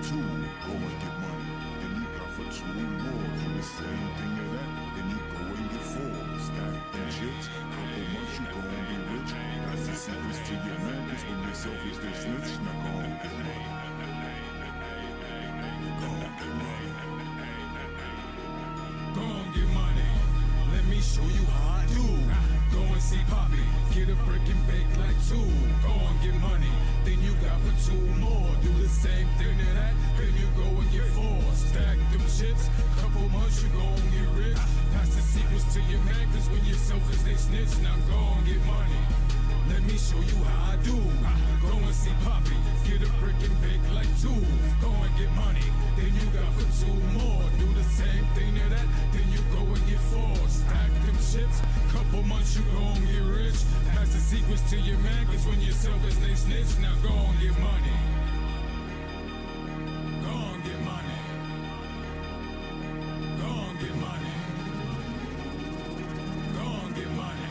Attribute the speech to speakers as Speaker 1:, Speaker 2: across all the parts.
Speaker 1: two, go and get money. Then you got for two more, do the same thing to that. Then you go and get four, stack them chips. Couple months you gon' be rich. That's the secrets to your man, cause when you're selfish, they snitch. Now go and get money. Go and get money.
Speaker 2: Go and get money. Let me show you how I do. Go and see Poppy, get a brick and bake like two. Go and get money, then you got for two more. Do the same thing to that, then you go and get four. Stack them chips, couple months you gon' get rich. Pass the secrets to your man, cause when you're selfish they snitch. Now go and get money. Let me show you how I do. Go and see Poppy, get a brick and bake like two. Go and get money, then you got for two more. Do the same thing to that, then you go and get four. Stack them chips, couple months you gon' get rich. Pass the secrets to your man, cause when you're selfish they snitch. Now go and get money. Go and get money. Go and get money. Go and get money.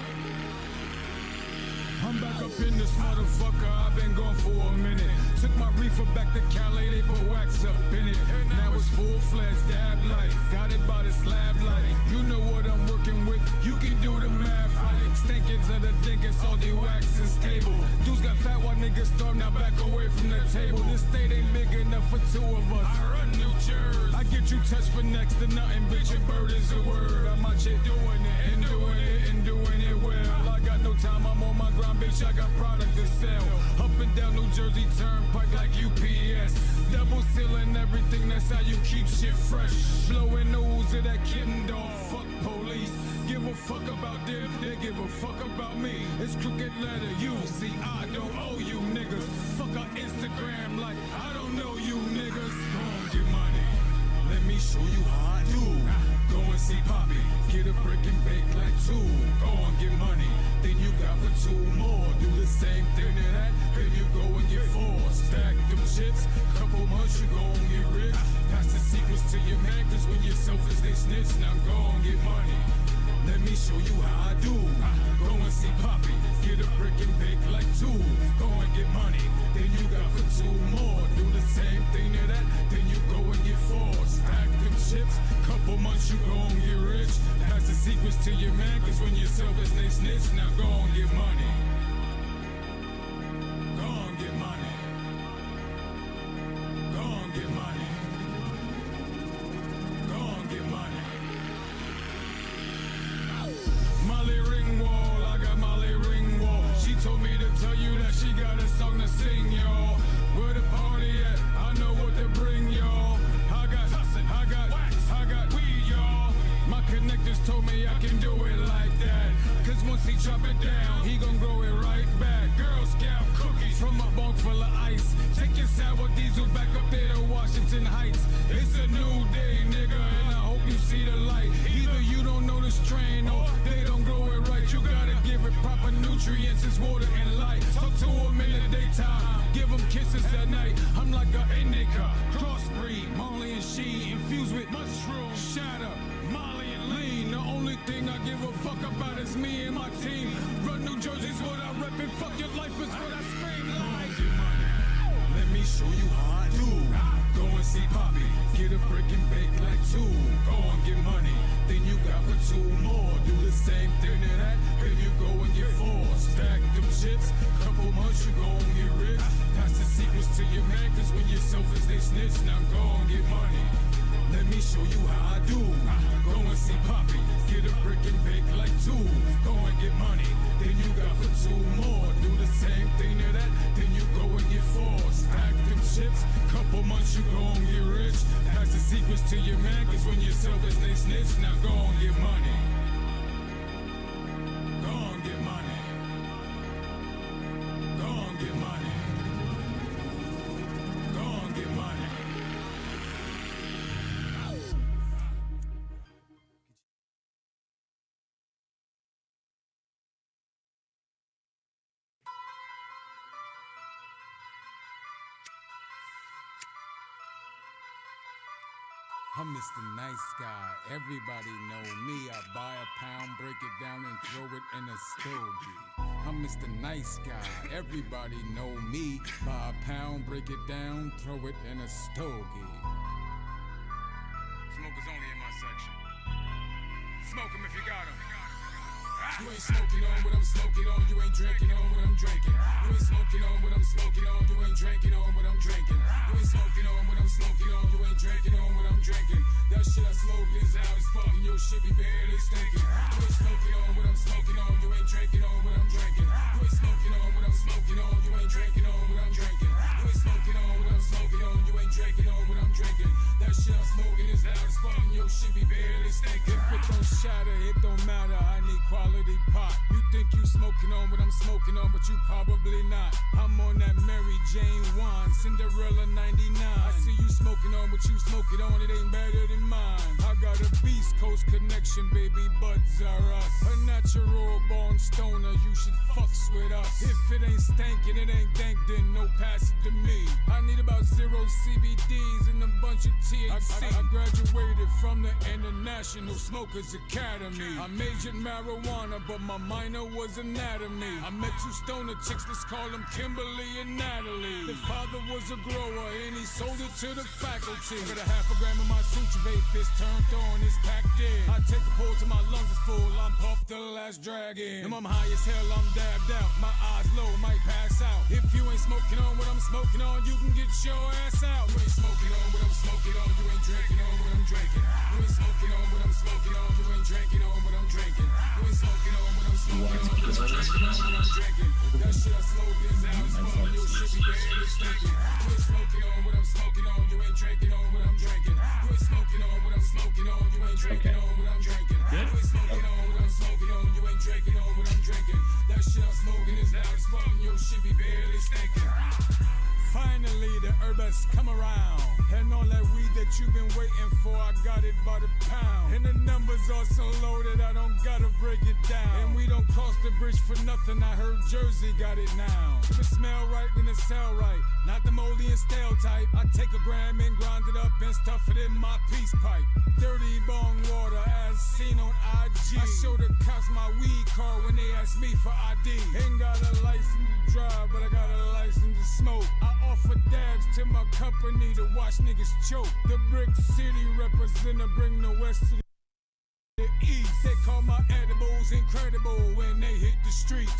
Speaker 2: I'm back up in this motherfucker, I've been gone for a minute. Took my reefer back to Cali, they put wax up in it. Now it's full-fledged dab life, got it by the slab light. You know what I'm working with, you can do the math right. Stinkins of the dinkins, all the wax is stable. Dudes got fat while niggas storm, now back away from the table. This state ain't big enough for two of us. I run New Jersey, I get you touched for next to nothing, bitch, your bird is a word. I'm out here doing it, and doing it, and doing it well. I got no time, I'm on my grind, bitch, I got product to sell. Up and down New Jersey Turnpike like UPS. Double sealing everything, that's how you keep shit fresh. Blowing the ooze of that kitten dog, fuck police. Give a fuck about them, they give a fuck about me. It's crooked letter U, see I don't owe you niggas. Fuck our Instagram like I don't know you niggas. Go and get money, let me show you how I do. Go and see Poppy, get a brick and bake like two. Go and get money, then you got for two more. Do the same thing to that, then you go and get four. Stack them chips, couple months you gon' get rich. Pass the secrets to your man, cause when you're selfish they snitch. Now go and get money, let me show you how I do. Go and see Poppy, get a brick and bake like two. Go and get money, then you got for two more. Do the same thing to that, then you go and get four. Stack them chips, couple months you gon' get rich. Pass the secrets to your man, cause when you're selfish they snitch. Now go and get money. Go and get money. Go and get money. Go and get money. Molly Ringwald, I got Molly Ringwald. She told me to tell you that she got a song to sing, y'all. Where the party at? I know what to bring, y'all. I got weed, y'all. My connectors told me I can do it like that. Cause once he drop it down, he gon' grow it right back. Girl Scout cookies from a bunk full of ice. Take your sour diesel back up there to Washington Heights. It's a new day, nigga, and I hope you see the light. Either you don't know the strain or they don't grow it right. You gotta give it proper nutrients, it's water and light. Talk to them in the daytime, give them kisses at night. I'm like a indica, crossbreed, Molly and she infused with mushroom, shatter, Molly and lean. The only thing I give a fuck about is me and my team. Run New Jersey's what I rep and fuck your life is what I scream like. Let me show you how I do. Go and see Poppy, get a brick and bake like two. Go and get money, then you got for two more. Do the same thing to that, then you go and get four. Stack them chips, couple months you gon' get rich. Pass the secrets to your man, cause when you're selfish they snitch. Now go and get money, let me show you how I do. Go and see Poppy, get a brick and bake like two. Go and get money, then you got for two more. Do the same thing to that, then you go and get four. Stack them chips, couple months you gon' get rich. Pass the secrets to your man, cause when you're selfish they snitch. Now go and get money. Go and get money. Go and get money. Go and get money. I'm Mr. Nice Guy, everybody know me. I buy a pound, break it down and throw it in a stogie. I'm Mr. Nice Guy. Everybody know me. Buy a pound, break it down, throw it in a stogie. Smokers only in my section. Smoke 'em if you got 'em. You ain't smoking on what I'm smoking on. You ain't drinking on what I'm drinking. You ain't smoking on what I'm smoking on. You ain't drinking on what I'm drinking. You ain't smoking on what I'm smoking on. You ain't drinking on what I'm drinking. That shit I smoke is out as fuck and your shit be barely stinking. You ain't smoking on what I'm smoking on. You ain't drinking on what I'm drinking. You ain't smoking on what I'm smoking on. You ain't drinking on what I'm drinking. You ain't smoking on what I'm smoking on. You ain't drinking on what I'm drinking. That shit I'm smoking is out as fuck and your shit be barely stinking. If it don't shatter, it don't matter. I need quality pot. You think you smoking on what I'm smoking on, but you probably not. I'm on that Mary Jane wine, Cinderella 99. I see you smoking on what you smoking on, it ain't better than mine. I got a Beast Coast connection, baby, buds are us. A natural born stoner, you should fucks with us. If it ain't stankin', it ain't dank, then no pass it to me. I need about 0 CBDs and a bunch of THC. I graduated from the International Smokers Academy. I majored marijuana, but my minor was anatomy. I met 2 stoner chicks, let's call them Kimberly and Natalie. The father was a grower and he sold it to the faculty. Got a half a gram of my suture vape, it's turned on, it's packed in. I take a pull till my lungs is full, I'm puffed the last dragon. And I'm high as hell, I'm dabbed out, my eyes low, might pass out. If you ain't smoking on what I'm smoking on, you can get your ass out. You ain't smoking on what I'm smoking on, you ain't drinking on what I'm drinking. You ain't smoking on what I'm smoking on, you ain't drinking on what I'm drinking. You ain't smoking on what I'm smoking on, you ain't drinking on what I'm drinking. That shit I smoke is out as fuck, your shit be barely stinking. You ain't smoking on what I'm smoking on, you ain't drinking on what I'm drinking. You ain't smoking on what I'm smoking on, you ain't drinking on what I'm drinking. You ain't smoking on what I'm smoking on, you ain't drinking on what I'm drinking. That shit I'm smoking is out as fuck, your shit be barely stinking. Finally, the herb has come around. And all that weed that you've been waiting for, I got it by the pound. And the numbers are so low that I don't gotta break it down. And we don't cross the bridge for nothing, I heard Jersey got it now. If it smell right, then it sell right. Not the moldy and stale type. I take a gram and grind it up and stuff it in my peace pipe. Dirty bong water as seen on IG. I show the cops my weed card when they ask me for ID. Ain't got a license to drive, but I got a license to smoke. I offer dabs to my company to watch niggas choke. The Brick City representative bring the West to the East. They call my edibles incredible when they hit the streets.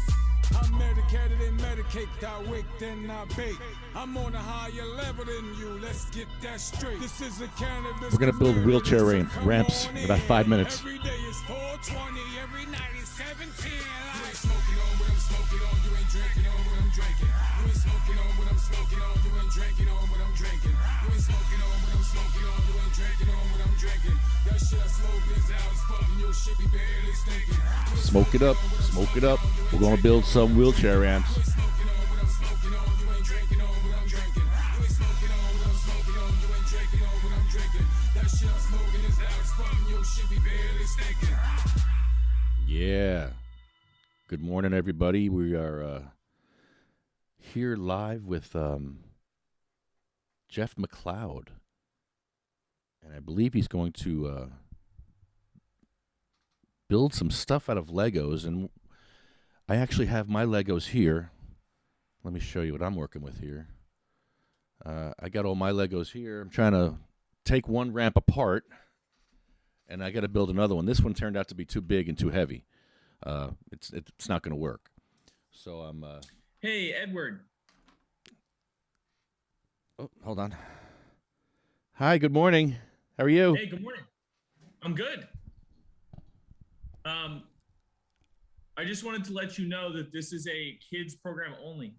Speaker 2: I'm medicated and medicate, I wake then I bake. I'm on a higher level than you, let's get that straight. This is a cannabis.
Speaker 3: We're going to build wheelchair ramps in about 5 minutes.
Speaker 2: Every day is 420, every night is 17. You ain't smoking on what I'm smoking on, you ain't drinking on what I'm drinking. You ain't smoking on what I'm smoking on, you ain't drinking on what I'm drinking. You ain't smoking on what I'm smoking on, you ain't drinking on what I'm drinking. That shit I smoke is out as fuck and your shit be barely stinking.
Speaker 3: Smoke it up, smoke it up. We're going to build some wheelchair ramps.
Speaker 2: You ain't smoking on what I'm smoking on, you ain't drinking on what I'm drinking. You ain't smoking on what I'm smoking on, you ain't drinking on what I'm drinking. That shit I'm smoking is out as fuck and your shit be barely stinking.
Speaker 3: Yeah. Good morning, everybody. We are here live with Jeff McLeod. And I believe he's going to build some stuff out of Legos. And I actually have my Legos here. Let me show you what I'm working with here. I got all my Legos here. I'm trying to take one ramp apart, and I got to build another one. This one turned out to be too big and too heavy. It's not going to work. So I'm.
Speaker 4: Hey, Edward.
Speaker 3: Oh, hold on. Hi. Good morning. How are you?
Speaker 4: Hey, good morning. I'm good. I just wanted to let you know that this is a kids program only.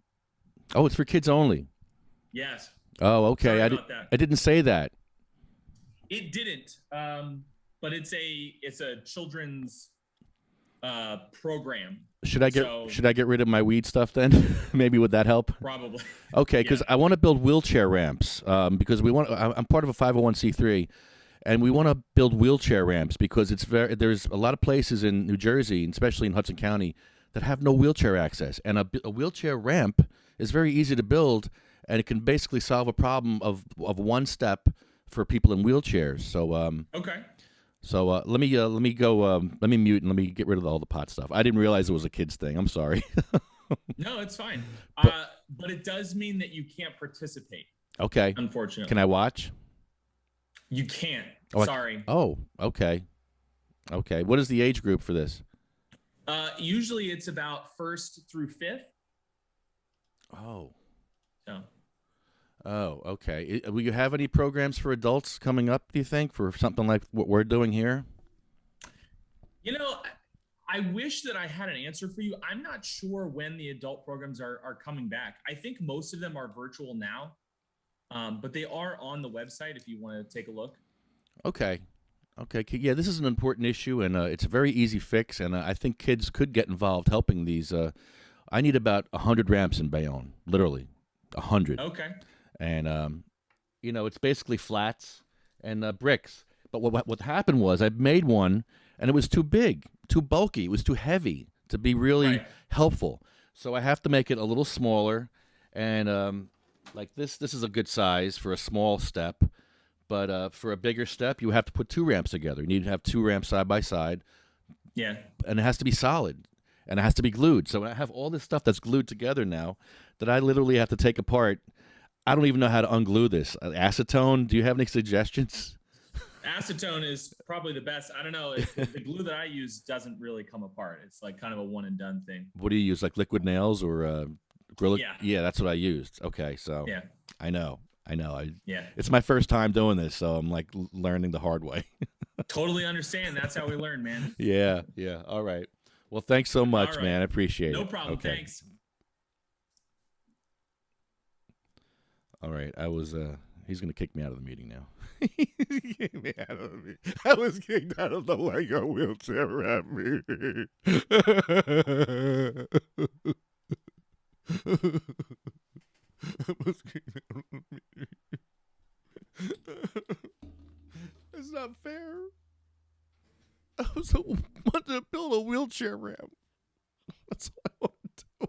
Speaker 3: Oh, it's for kids only.
Speaker 4: Yes.
Speaker 3: Oh, okay.
Speaker 4: Sorry about that.
Speaker 3: I didn't say that.
Speaker 4: It didn't. But it's a children's program.
Speaker 3: Should I get rid of my weed stuff then? Maybe would that help?
Speaker 4: Probably.
Speaker 3: Okay, because I want to build wheelchair ramps. Because I'm part of a 501c3, and we want to build wheelchair ramps because there's a lot of places in New Jersey, and especially in Hudson County, that have no wheelchair access. And a wheelchair ramp is very easy to build, and it can basically solve a problem of one step for people in wheelchairs. So
Speaker 4: okay.
Speaker 3: So let me let me mute and let me get rid of all the pot stuff. I didn't realize it was a kids thing. I'm sorry.
Speaker 4: No, it's fine.
Speaker 3: But-
Speaker 4: But it does mean that you can't participate.
Speaker 3: Okay.
Speaker 4: Unfortunately,
Speaker 3: Can I watch?
Speaker 4: You can't.
Speaker 3: Oh,
Speaker 4: Sorry.
Speaker 3: Okay. Okay. What is the age group for this?
Speaker 4: Usually it's about 1st through 5th.
Speaker 3: Oh.
Speaker 4: So.
Speaker 3: Oh, okay. Will you have any programs for adults coming up, do you think, for something like what we're doing here?
Speaker 4: You know, I wish that I had an answer for you. I'm not sure when the adult programs are coming back. I think most of them are virtual now, but they are on the website if you want to take a look.
Speaker 3: Okay. Okay. Yeah, this is an important issue, and it's a very easy fix, and I think kids could get involved helping these. I need about 100 ramps in Bayonne, literally 100.
Speaker 4: Okay.
Speaker 3: And, you know, it's basically flats and bricks. But what happened was I made one, and it was too big, too bulky. It was too heavy to be really helpful. So I have to make it a little smaller. And like this is a good size for a small step. But for a bigger step, you have to put 2 ramps together. You need to have 2 ramps side by side.
Speaker 4: Yeah.
Speaker 3: And it has to be solid. And it has to be glued. So I have all this stuff that's glued together now that I literally have to take apart. I don't even know how to unglue this. Acetone, do you have any suggestions?
Speaker 4: Acetone is probably the best. I don't know. The glue that I use doesn't really come apart. It's like kind of a one and done thing.
Speaker 3: What do you use, like liquid nails or Gorilla?
Speaker 4: Yeah.
Speaker 3: Yeah, that's what I used. Okay, so
Speaker 4: Yeah.
Speaker 3: I know.
Speaker 4: Yeah.
Speaker 3: It's my first time doing this, so I'm like learning the hard way.
Speaker 4: Totally understand. That's how we learn, man.
Speaker 3: Yeah. All right. Well, thanks so much,
Speaker 4: right.
Speaker 3: man. I appreciate it.
Speaker 4: No problem.
Speaker 3: Okay.
Speaker 4: Thanks.
Speaker 3: All right. He's going to kick me out of the meeting now. He kicked me out of the meeting. I was kicked out of the Lego wheelchair ramp meeting. I was kicked out of the meeting. It's not fair. I wanted to build a wheelchair ramp. That's what I want to do.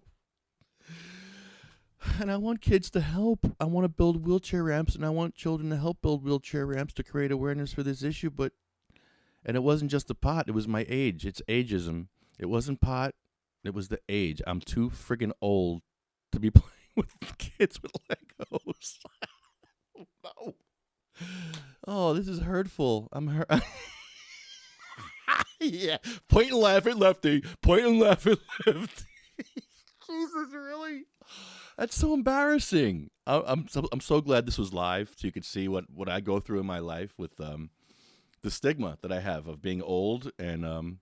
Speaker 3: And I want kids to help. I want to build wheelchair ramps, and I want children to help build wheelchair ramps to create awareness for this issue. And it wasn't just the pot. It was my age. It's ageism. It wasn't pot. It was the age. I'm too friggin' old to be playing with kids with Legos. No. Oh, this is hurtful. I'm hurt. Yeah. Point and laugh at Lefty. Point and laugh at Lefty. Jesus, really? That's so embarrassing. I'm so glad this was live, so you could see what I go through in my life with the stigma that I have of being old and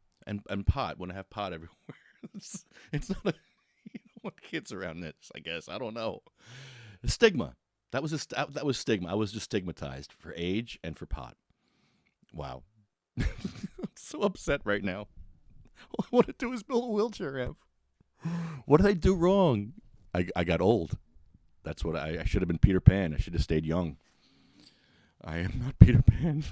Speaker 3: pot when I have pot everywhere. It's not you don't want kids around this. I guess I don't know. Stigma. That was stigma. I was just stigmatized for age and for pot. Wow. I'm so upset right now. All I want to do is build a wheelchair ramp. What did I do wrong? I got old. That's what I should have been Peter Pan. I should have stayed young. I am not Peter Pan.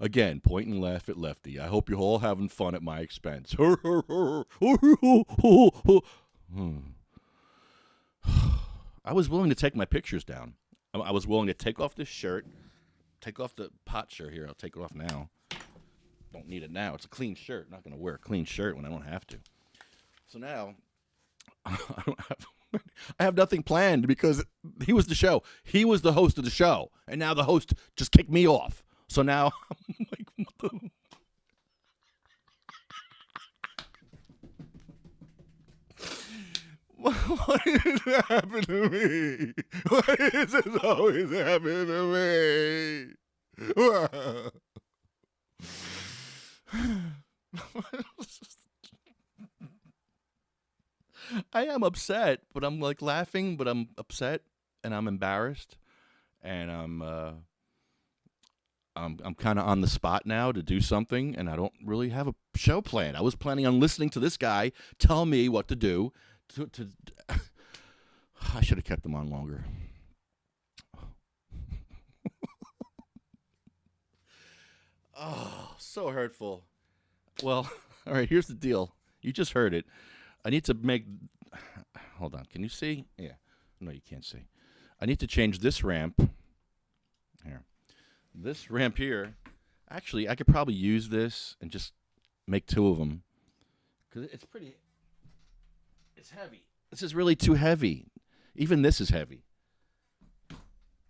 Speaker 3: Again, point and laugh at Lefty. I hope you're all having fun at my expense. I was willing to take my pictures down. I was willing to take off this shirt, take off the pot shirt here. I'll take it off now. Don't need it now. It's a clean shirt. Not going to wear a clean shirt when I don't have to. So now, I have nothing planned because he was the show. He was the host of the show. And now the host just kicked me off. So now, I'm like, what the... Why did it happen to me? Why is it always happening to me? I am upset, but I'm like laughing, but I'm upset and I'm embarrassed, and I'm kind of on the spot now to do something, and I don't really have a show planned. I was planning on listening to this guy tell me what to do. I should have kept them on longer. Oh, so hurtful. Well, all right, here's the deal. You just heard it. I need to make... Hold on. Can you see? Yeah. No, you can't see. I need to change this ramp. Here. this ramp here, actually, I could probably use this and just make 2 of them. Because it's heavy. This is really too heavy. Even this is heavy.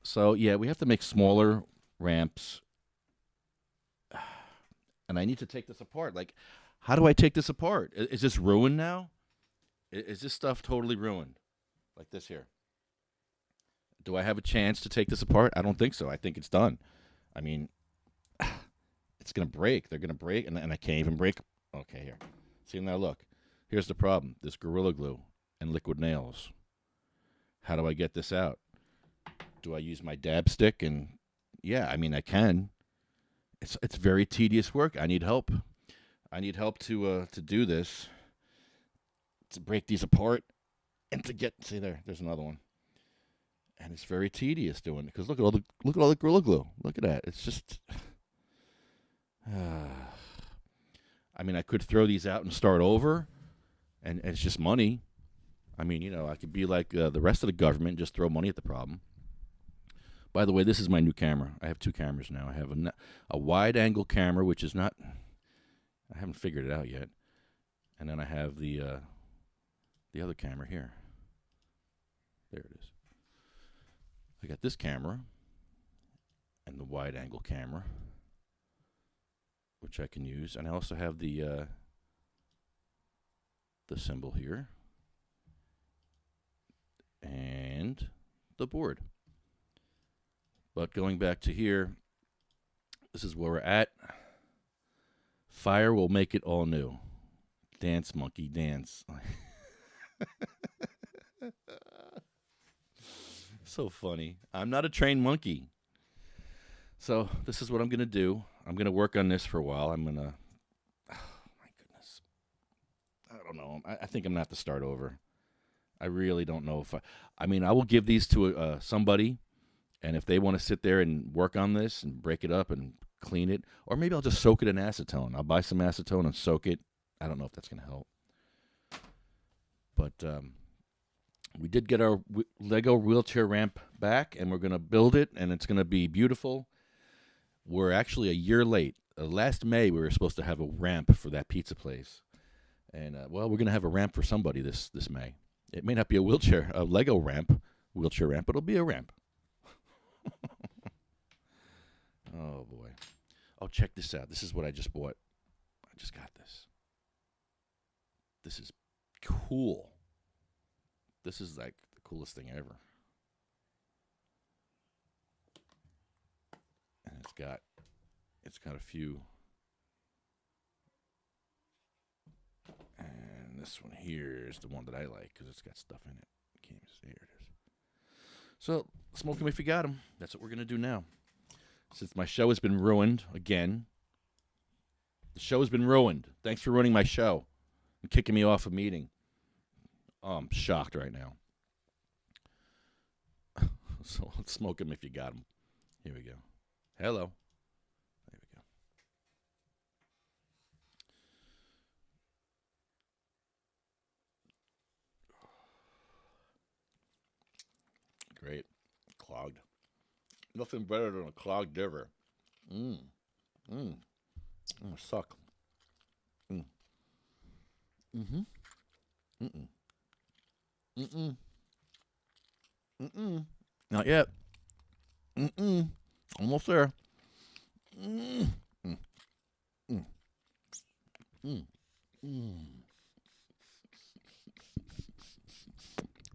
Speaker 3: So, yeah, we have to make smaller ramps. And I need to take this apart. Like, how do I take this apart? Is this ruined now? Is this stuff totally ruined? Like this here. Do I have a chance to take this apart? I don't think so. I think it's done. I mean, it's going to break. They're going to break, and I can't even break. Okay, here. See, now look. Here's the problem. This Gorilla Glue and liquid nails. How do I get this out? Do I use my dab stick? And, yeah, I mean, I can. It's very tedious work. I need help. I need help to do this, to break these apart, and to get. See there's another one, and it's very tedious doing it because look at all the Gorilla Glue. Look at that. It's just. I mean, I could throw these out and start over, and it's just money. I mean, I could be like the rest of the government and just throw money at the problem. By the way, this is my new camera. I have 2 cameras now. I have a wide-angle camera, which is not... I haven't figured it out yet. And then I have the other camera here. There it is. I got this camera and the wide-angle camera, which I can use. And I also have the symbol here and the board. But going back to here, this is where we're at. Fire will make it all new. Dance, monkey, dance. So funny. I'm not a trained monkey. So this is what I'm going to do. I'm going to work on this for a while. I'm going to... Oh, my goodness. I don't know. I think I'm going to have to start over. I really don't know if I mean, I will give these to somebody. And if they want to sit there and work on this and break it up and clean it, or maybe I'll just soak it in acetone. I'll buy some acetone and soak it. I don't know if that's going to help. But we did get our Lego wheelchair ramp back, and we're going to build it, and it's going to be beautiful. We're actually a year late. Last May, we were supposed to have a ramp for that pizza place. And, well, we're going to have a ramp for somebody this May. It may not be a Lego wheelchair ramp, but it'll be a ramp. Oh, boy. Oh, check this out. This is what I just bought. I just got this. This is cool. This is like the coolest thing ever. And it's got a few. And this one here is the one that I like because it's got stuff in it. Can't even see. Here it is. So, smoke them if you got them. That's what we're going to do now. Since my show has been ruined again. The show has been ruined. Thanks for ruining my show and kicking me off a meeting. Oh, I'm shocked right now. So, let's smoke them if you got them. Here we go. Hello. There we go. Great. Clogged. Nothing better than a clogged liver. Suck. Not yet. Almost there.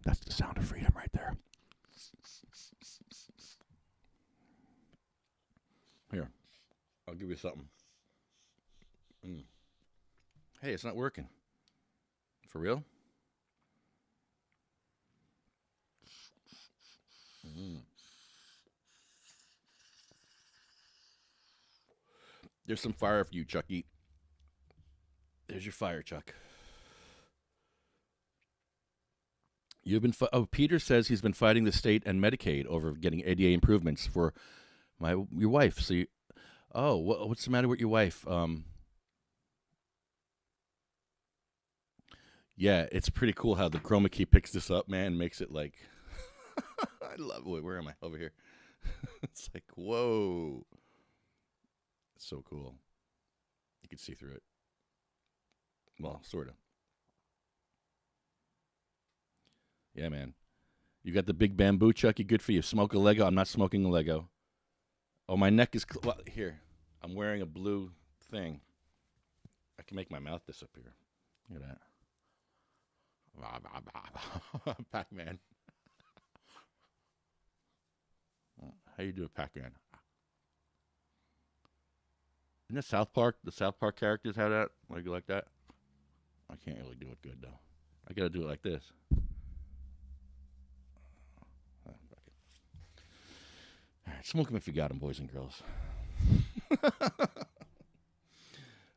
Speaker 3: That's the sound of freedom right there. Here, I'll give you something. Hey, it's not working. For real? There's some fire for you, Chucky. There's your fire, Chuck. You've been. Peter says he's been fighting the state and Medicaid over getting ADA improvements for your wife. So, what's the matter with your wife? Yeah, it's pretty cool how the chroma key picks this up, man, and makes it like. I love it. Where am I? Over here. It's like, whoa. It's so cool. You can see through it. Well, sort of. Yeah, man. You got the big bamboo, Chucky. Good for you. Smoke a Lego. I'm not smoking a Lego. Oh, my neck is... Well, here. I'm wearing a blue thing. I can make my mouth disappear. Look at that. Pac-Man. How you doing, Pac-Man? Isn't it South Park? The South Park characters have that? Like that? I can't really do it good, though. I got to do it like this. All right, smoke them if you got them, boys and girls.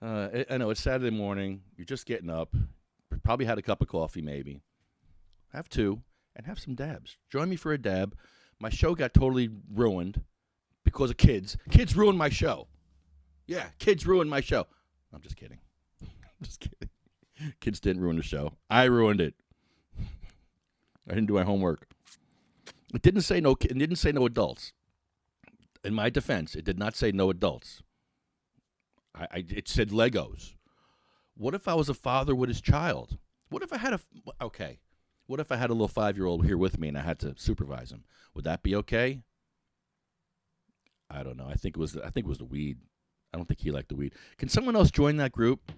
Speaker 3: I know, it's Saturday morning. You're just getting up. Probably had a cup of coffee, maybe. Have two, and have some dabs. Join me for a dab. My show got totally ruined because of kids. Kids ruined my show. Yeah, kids ruined my show. I'm just kidding. I'm just kidding. Kids didn't ruin the show. I ruined it. I didn't do my homework. It didn't say no. It didn't say no adults. In my defense, it did not say no adults. It said Legos. What if I was a father with his child? What if I had What if I had a little 5-year-old here with me and I had to supervise him? Would that be okay? I don't know. I think it was the weed. I don't think he liked the weed. Can someone else join that group?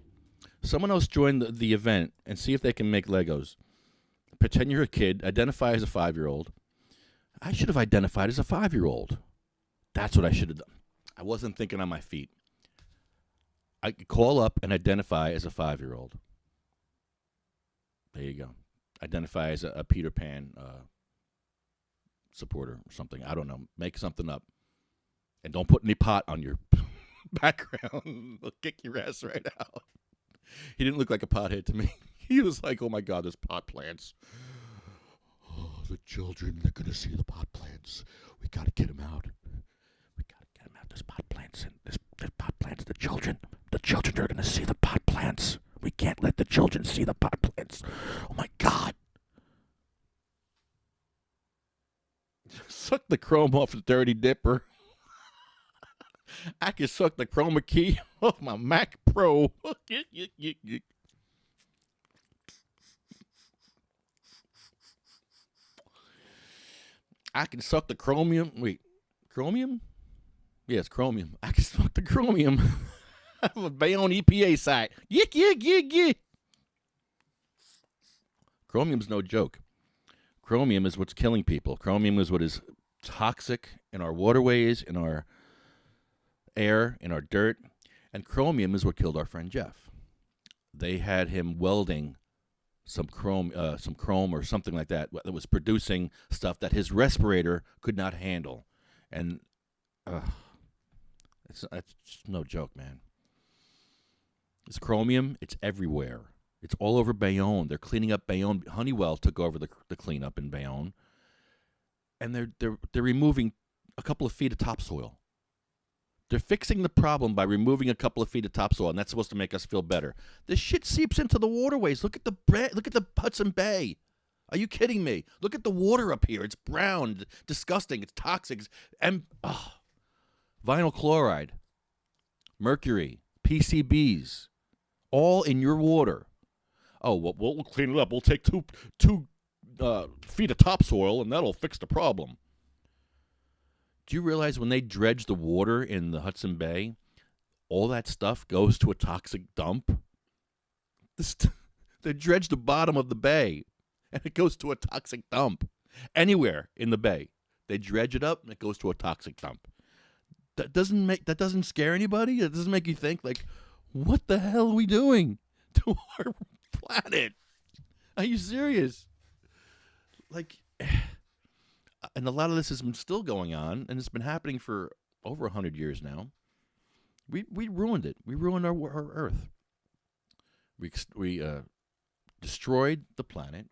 Speaker 3: Someone else join the event and see if they can make Legos. Pretend you're a kid. Identify as a 5-year-old. I should have identified as a 5-year-old. That's what I should have done. I wasn't thinking on my feet. I could call up and identify as a 5-year-old. There you go. Identify as a Peter Pan supporter or something. I don't know. Make something up. And don't put any pot on your background. They'll kick your ass right out. He didn't look like a pothead to me. He was like, oh my God, there's pot plants. Oh, the children, they're going to see the pot plants. We got to get them out. We got to get them out. There's pot plants. And there's pot plants. The children are going to see the pot plants. We can't let the children see the pot plants. Oh my God. Suck the chrome off the Dirty Dipper. I can suck the chroma key off my Mac Pro. I can suck the chromium. Wait, chromium? Yes, chromium. I can suck the chromium. I have a Bayonne EPA site. Yik. Chromium's no joke. Chromium is what's killing people. Chromium is what is toxic in our waterways, in our air, in our dirt. And chromium is what killed our friend Jeff. They had him welding some chrome or something like that was producing stuff that his respirator could not handle. And it's no joke, man. It's chromium. It's everywhere. It's all over Bayonne. They're cleaning up Bayonne. Honeywell took over the cleanup in Bayonne, and they're removing a couple of feet of topsoil. They're fixing the problem by removing a couple of feet of topsoil, and that's supposed to make us feel better. This shit seeps into the waterways. Look at the Hudson Bay. Are you kidding me? Look at the water up here. It's brown, disgusting. It's toxic. Vinyl chloride, mercury, PCBs, all in your water. Oh, well, we'll clean it up. We'll take two feet of topsoil, and that'll fix the problem. Do you realize when they dredge the water in the Hudson Bay, all that stuff goes to a toxic dump? They dredge the bottom of the bay, and it goes to a toxic dump. Anywhere in the bay, they dredge it up, and it goes to a toxic dump. That doesn't scare anybody? It doesn't make you think, like, what the hell are we doing to our planet? Are you serious? Like, and a lot of this has been still going on, and it's been happening for over 100 years now. We ruined it. We ruined our Earth. We destroyed the planet,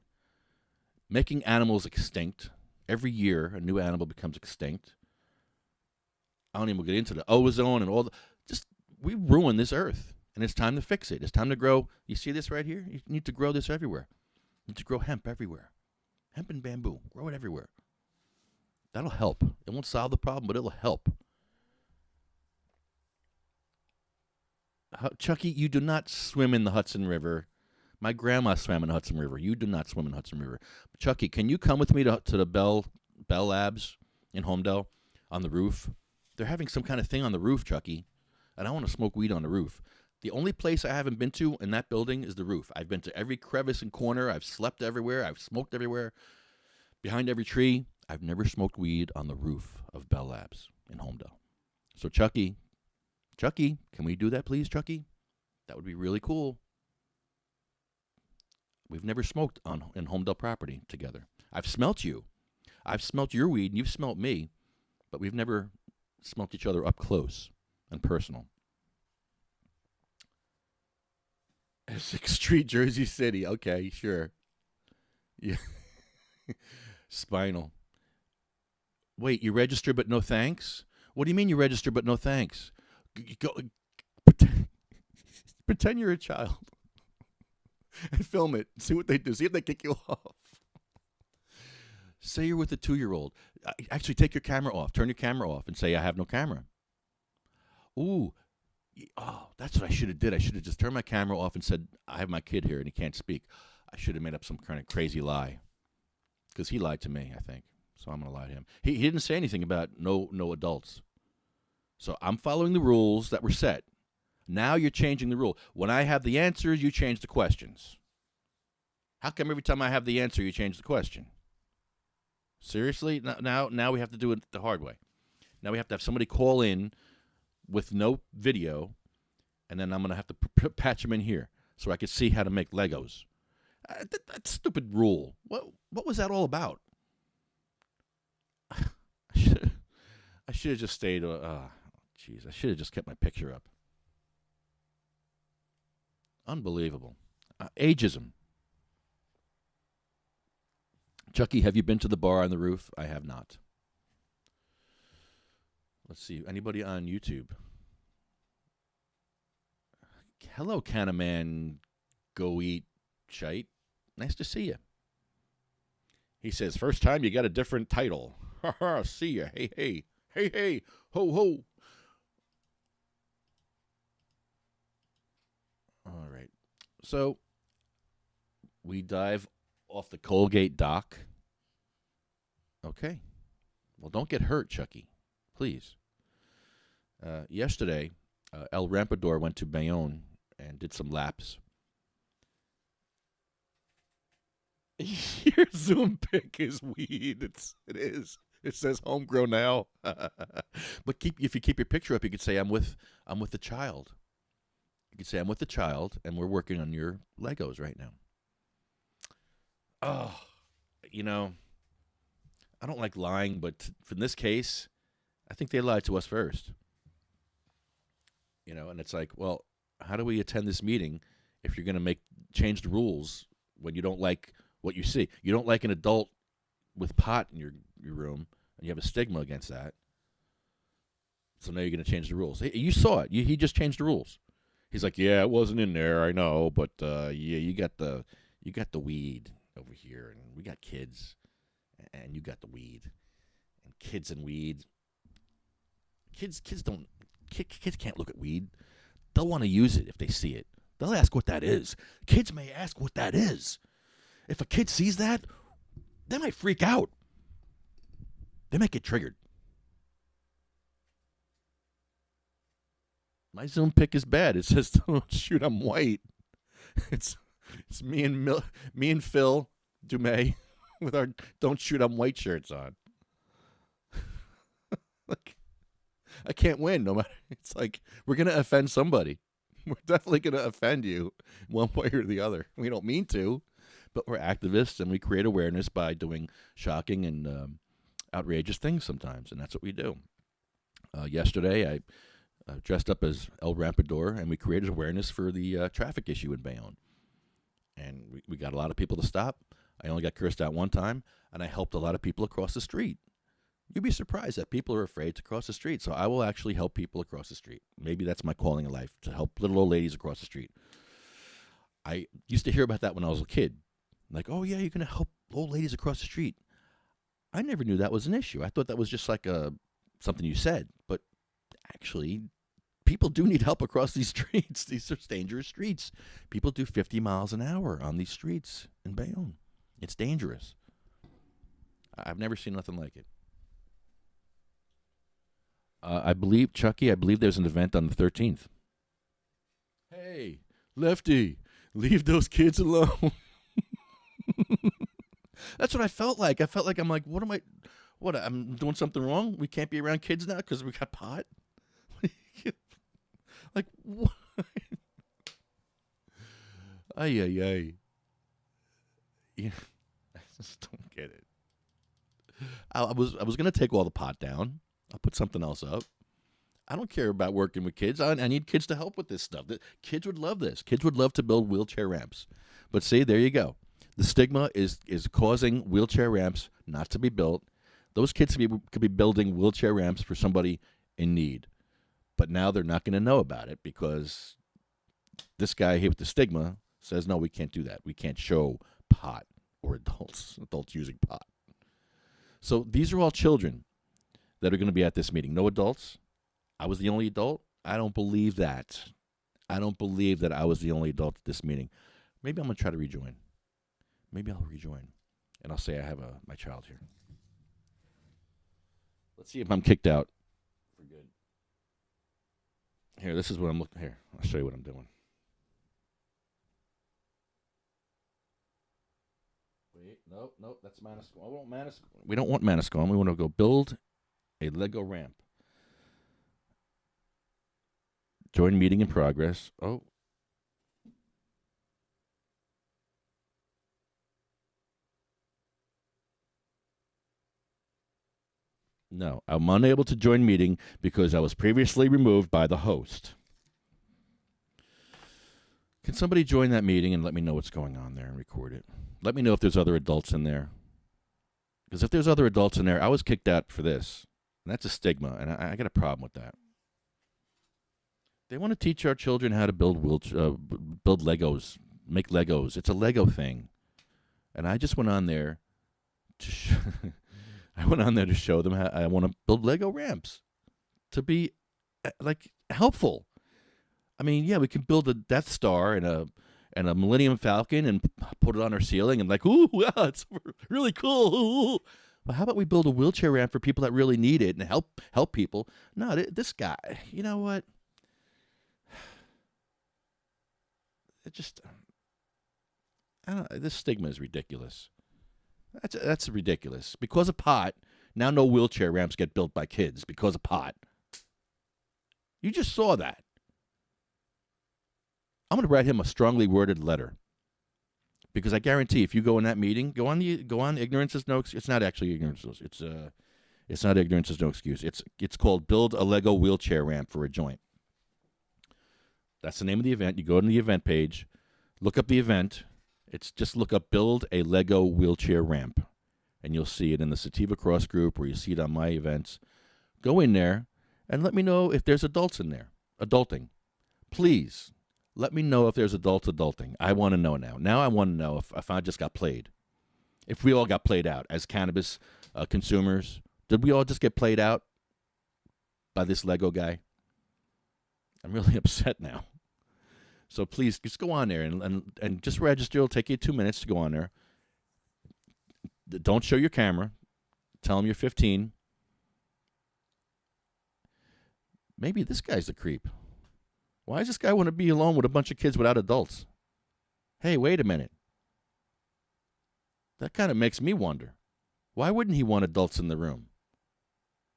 Speaker 3: making animals extinct. Every year, a new animal becomes extinct. I don't even get into the ozone and all we ruined this Earth, and it's time to fix it. It's time to grow. You see this right here? You need to grow this everywhere. You need to grow hemp everywhere. Hemp and bamboo. Grow it everywhere. That'll help. It won't solve the problem, but it'll help. Chucky, you do not swim in the Hudson River. My grandma swam in the Hudson River. You do not swim in the Hudson River. Chucky, can you come with me to the Bell Labs in Homedale on the roof? They're having some kind of thing on the roof, Chucky, and I want to smoke weed on the roof. The only place I haven't been to in that building is the roof. I've been to every crevice and corner. I've slept everywhere. I've smoked everywhere. Behind every tree. I've never smoked weed on the roof of Bell Labs in Homedale. So, Chucky, can we do that, please, Chucky? That would be really cool. We've never smoked in Homedale property together. I've smelt you. I've smelt your weed, and you've smelt me, but we've never smelt each other up close and personal. Essex Street, Jersey City. Okay, sure. Yeah. Spinal. Wait, you register but no thanks? What do you mean you register but no thanks? Pretend you're a child and film it. See what they do. See if they kick you off. Say you're with a 2-year-old. Actually, take your camera off. Turn your camera off and say, I have no camera. Ooh. Oh, that's what I should have did. I should have just turned my camera off and said, I have my kid here and he can't speak. I should have made up some kind of crazy lie. Because he lied to me, I think. So I'm going to lie to him. He didn't say anything about no adults. So I'm following the rules that were set. Now you're changing the rule. When I have the answers, you change the questions. How come every time I have the answer, you change the question? Seriously? Now we have to do it the hard way. Now we have to have somebody call in with no video, and then I'm going to have to patch them in here so I can see how to make Legos. That stupid rule. What was that all about? I should have just stayed. Jeez, I should have just kept my picture up. Unbelievable. Ageism. Chucky, have you been to the bar on the roof? I have not. Let's see. Anybody on YouTube? Hello, Canaman. Go eat shite. Nice to see you. He says, first time you got a different title. Ha ha, see ya. Hey, hey. Hey, hey. Ho, ho. All right. So, we dive off the Colgate dock. Okay. Well, don't get hurt, Chucky. Please. Yesterday, El Rampador went to Bayonne and did some laps. Your Zoom pic is weed. It is. It says homegrown now. But if you keep your picture up, you could say I'm with the child. You could say I'm with the child, and we're working on your Legos right now. Oh, I don't like lying, but in this case, I think they lied to us first. And it's like, well, how do we attend this meeting if you're going to change the rules when you don't like what you see? You don't like an adult with pot in your room, and you have a stigma against that. So now you're going to change the rules. Hey, you saw it. He just changed the rules. He's like, yeah, it wasn't in there, I know, but yeah, you got the weed over here, and we got kids, and you got the weed, and kids and weed. Kids can't look at weed. They'll want to use it if they see it. They'll ask what that is. Kids may ask what that is. If a kid sees that, they might freak out. They might get triggered. My Zoom pic is bad. It says, "Don't shoot, I'm white." It's me and Phil Dumay with our "Don't shoot, I'm white" shirts on. Like, I can't win. No matter. It's like we're gonna offend somebody. We're definitely gonna offend you one way or the other. We don't mean to, but we're activists and we create awareness by doing shocking and outrageous things sometimes, and that's what we do. Yesterday, I dressed up as El Rampador, and we created awareness for the traffic issue in Bayonne. And we got a lot of people to stop. I only got cursed out one time, and I helped a lot of people across the street. You'd be surprised that people are afraid to cross the street, so I will actually help people across the street. Maybe that's my calling in life, to help little old ladies across the street. I used to hear about that when I was a kid. Like, oh, yeah, you're going to help old ladies across the street. I never knew that was an issue. I thought that was just like something you said. But actually, people do need help across these streets. These are dangerous streets. People do 50 miles an hour on these streets in Bayonne. It's dangerous. I've never seen nothing like it. I believe, Chucky, there's an event on the 13th. Hey, Lefty, leave those kids alone. That's what I felt like. I'm like, what, I'm doing something wrong? We can't be around kids now because we got pot? Like, what? Ay. Yeah, I just don't get it. I was going to take all the pot down. I'll put something else up. I don't care about working with kids. I need kids to help with this stuff. Kids would love this. Kids would love to build wheelchair ramps. But see, there you go. The stigma is causing wheelchair ramps not to be built. Those kids could be building wheelchair ramps for somebody in need. But now they're not going to know about it because this guy here with the stigma says, no, we can't do that. We can't show pot or adults using pot. So these are all children that are going to be at this meeting. No adults. I was the only adult. I don't believe that. I don't believe that I was the only adult at this meeting. Maybe I'm going to try to rejoin. Maybe I'll rejoin. And I'll say I have my child here. Let's see if I'm kicked out for good. Here, this is what I'm looking. Here, I'll show you what I'm doing. Wait, nope, that's Manasquan. We don't want Manasquan. We want to go build a Lego ramp. Join meeting in progress. Oh. No, I'm unable to join meeting because I was previously removed by the host. Can somebody join that meeting and let me know what's going on there and record it? Let me know if there's other adults in there. Because if there's other adults in there, I was kicked out for this. And that's a stigma, and I got a problem with that. They want to teach our children how to build Legos, make Legos. It's a Lego thing. And I just went on there to show them how I want to build Lego ramps to be like helpful. I mean, yeah, we can build a Death Star and a Millennium Falcon and put it on our ceiling and like, ooh, wow, it's really cool. Ooh. But how about we build a wheelchair ramp for people that really need it and help people? No, this guy, you know what? It just, I don't. This stigma is ridiculous. That's ridiculous. Because of pot, now no wheelchair ramps get built by kids because of pot. You just saw that. I'm going to write him a strongly worded letter. Because I guarantee if you go in that meeting, go on ignorance is no excuse. It's not actually ignorance. It's not ignorance is no excuse. It's called Build a Lego Wheelchair Ramp for a Joint. That's the name of the event. You go to the event page, look up the event. It's just look up Build a Lego Wheelchair Ramp. And you'll see it in the Sativa Cross group or you see it on my events. Go in there and let me know if there's adults in there. Adulting. Please, let me know if there's adulting. I want to know now. Now I want to know if I just got played. If we all got played out as cannabis consumers. Did we all just get played out by this Lego guy? I'm really upset now. So please, just go on there and just register. It'll take you 2 minutes to go on there. Don't show your camera. Tell them you're 15. Maybe this guy's the creep. Why does this guy want to be alone with a bunch of kids without adults? Hey, wait a minute. That kind of makes me wonder. Why wouldn't he want adults in the room?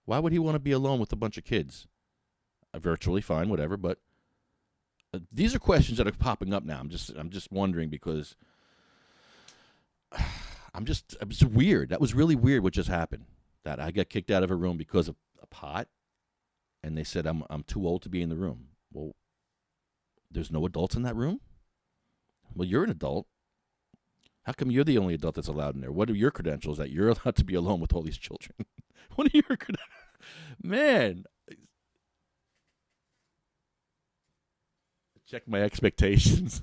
Speaker 3: Why would he want to be alone with a bunch of kids? Virtually fine, whatever, but these are questions that are popping up now. I'm just wondering because it's weird. That was really weird what just happened. That I got kicked out of a room because of a pot, and they said I'm too old to be in the room. Well, there's no adults in that room? Well, you're an adult. How come you're the only adult that's allowed in there? What are your credentials that you're allowed to be alone with all these children? What are your credentials? Man. Check my expectations.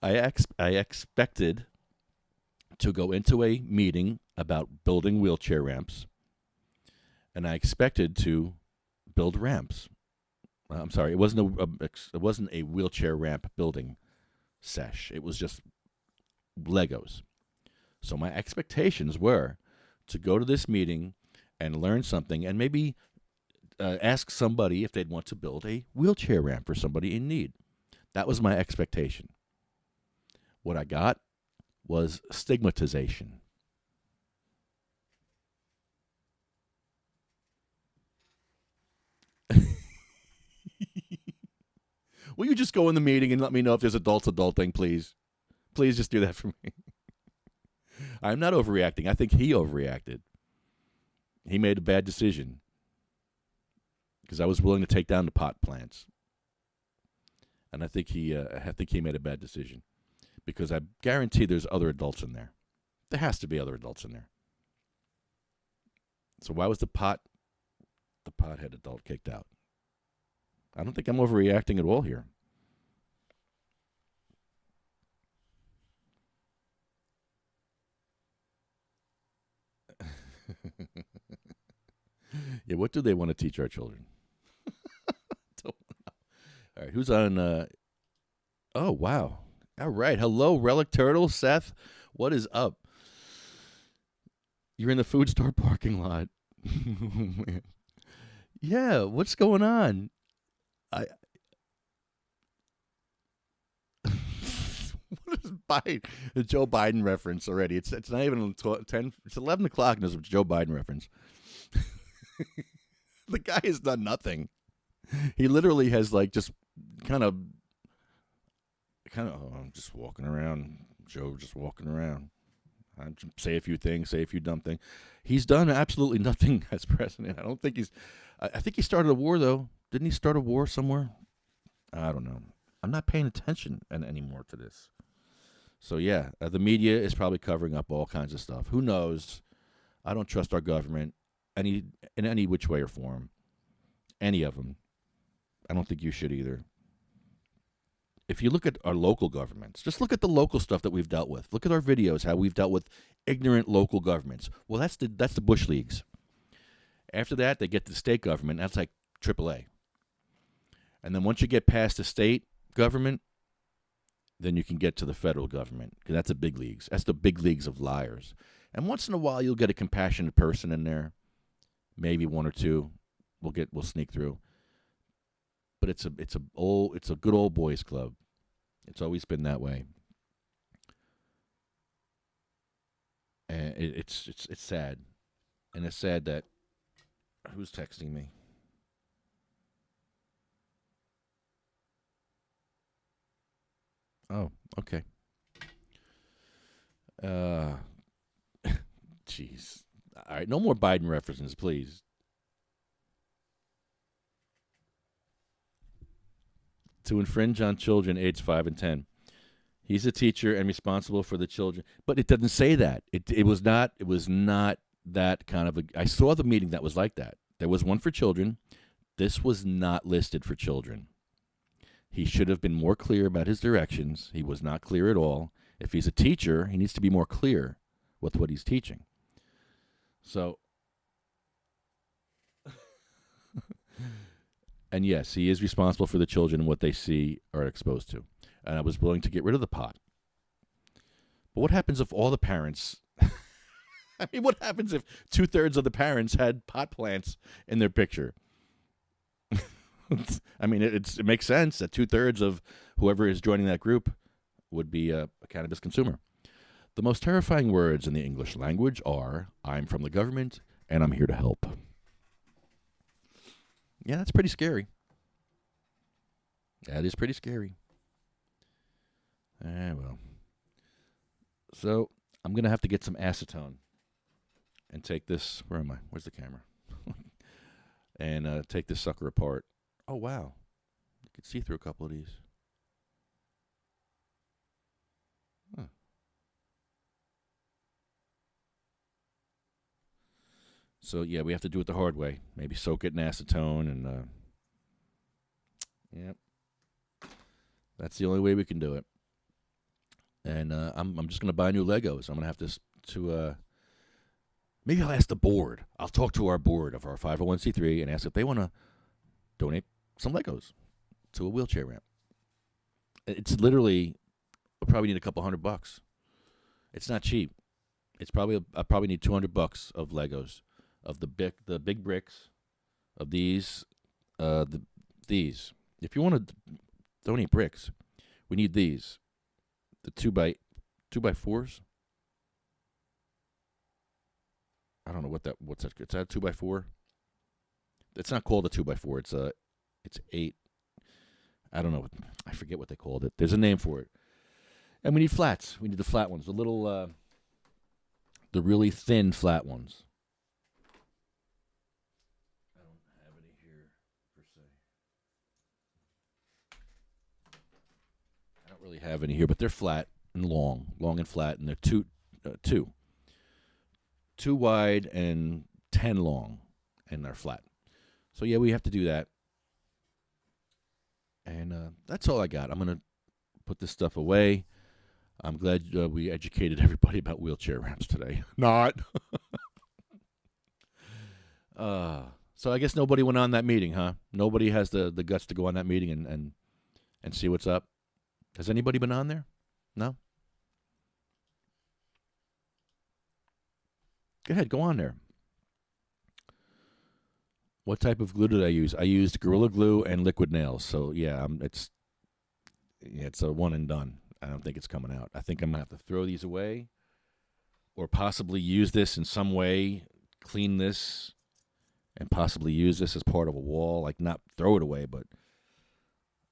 Speaker 3: I expected to go into a meeting about building wheelchair ramps, and I expected to build ramps. I'm sorry, it wasn't a wheelchair ramp building sesh. It was just Legos. So my expectations were to go to this meeting and learn something, and maybe ask somebody if they'd want to build a wheelchair ramp for somebody in need. That was my expectation. What I got was stigmatization. Will you just go in the meeting and let me know if there's adulting, please? Please just do that for me. I'm not overreacting. I think he overreacted. He made a bad decision because I was willing to take down the pot plants. And I think he made a bad decision because I guarantee there's other adults in there. There has to be other adults in there. So why was the pothead adult kicked out? I don't think I'm overreacting at all here. Yeah, what do they want to teach our children? Don't know. All right, who's on? Oh, wow. All right. Hello, Relic Turtle. Seth, what is up? You're in the food store parking lot. Yeah, what's going on? What is Biden? The Joe Biden reference already. It's not even 10. It's 11 o'clock and there's a Joe Biden reference. The guy has done nothing. He literally has like just kind of. Oh, I'm just walking around. Joe just walking around. I say a few things, say a few dumb things. He's done absolutely nothing as president. I don't think he's. I think he started a war though. Didn't he start a war somewhere? I don't know. I'm not paying attention anymore to this. So yeah, the media is probably covering up all kinds of stuff. Who knows? I don't trust our government in any which way or form. Any of them. I don't think you should either. If you look at our local governments, just look at the local stuff that we've dealt with. Look at our videos, how we've dealt with ignorant local governments. Well, that's the Bush Leagues. After that, they get to the state government. That's like AAA. And then once you get past the state government, then you can get to the federal government. Because that's the big leagues. That's the big leagues of liars. And once in a while, you'll get a compassionate person in there. Maybe one or two. We'll sneak through. But it's a good old boys club. It's always been that way. And it's sad. And it's sad that who's texting me? Oh, okay. Jeez. All right, no more Biden references, please. To infringe on children aged 5 and 10. He's a teacher and responsible for the children. But it doesn't say that. It was not that kind of a... I saw the meeting that was like that. There was one for children. This was not listed for children. He should have been more clear about his directions. He was not clear at all. If he's a teacher, he needs to be more clear with what he's teaching. So... And yes, he is responsible for the children and what they see or are exposed to. And I was willing to get rid of the pot. But what happens if all the parents... I mean, what happens if 2/3 of the parents had pot plants in their picture? I mean, it makes sense that 2/3 of whoever is joining that group would be a cannabis consumer. The most terrifying words in the English language are, I'm from the government and I'm here to help. Yeah, that's pretty scary. That is pretty scary. Well. So, I'm going to have to get some acetone and take this... Where am I? Where's the camera? And take this sucker apart. Oh, wow. You can see through a couple of these. Huh. So, yeah, we have to do it the hard way. Maybe soak it in acetone and, yep. That's the only way we can do it. and I'm just gonna buy new Legos. I'm gonna have to maybe I'll ask the board. I'll talk to our board of our 501c3 and ask if they want to donate some Legos to a wheelchair ramp. It's literally, I'll probably need a couple $100. It's not cheap. It's probably I probably need $200 of Legos, of the big bricks, of these, these. If you want to donate bricks, we need these, the 2x4s. I don't know what's that? It's that 2x4. It's not called a 2x4. It's 8. I don't know. I forget what they called it. There's a name for it. And we need flats. We need the flat ones, the little, the really thin flat ones. I don't have any here per se. I don't really have any here, but they're flat and long and flat, and they're two wide and 10 long, and they're flat. So yeah, we have to do that. And that's all I got. I'm going to put this stuff away. I'm glad we educated everybody about wheelchair ramps today. Not. So I guess nobody went on that meeting, huh? Nobody has the guts to go on that meeting and see what's up. Has anybody been on there? No? Go ahead, go on there. What type of glue did I use? I used Gorilla Glue and liquid nails. So yeah, it's a one and done. I don't think it's coming out. I think I'm gonna have to throw these away, or possibly use this in some way, clean this, and possibly use this as part of a wall. Like not throw it away, but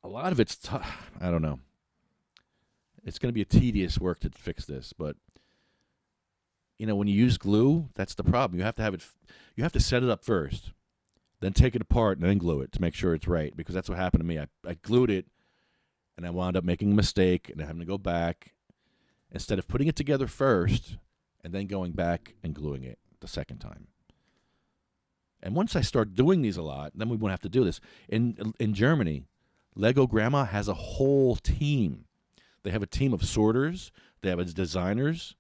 Speaker 3: a lot of it's I don't know. It's gonna be a tedious work to fix this, but. You know, when you use glue, that's the problem. You have to have it. You have to set it up first, then take it apart and then glue it to make sure it's right. Because that's what happened to me. I glued it, and I wound up making a mistake and having to go back instead of putting it together first and then going back and gluing it the second time. And once I start doing these a lot, then we won't have to do this. In Germany, Lego Grandma has a whole team. They have a team of sorters. They have designers.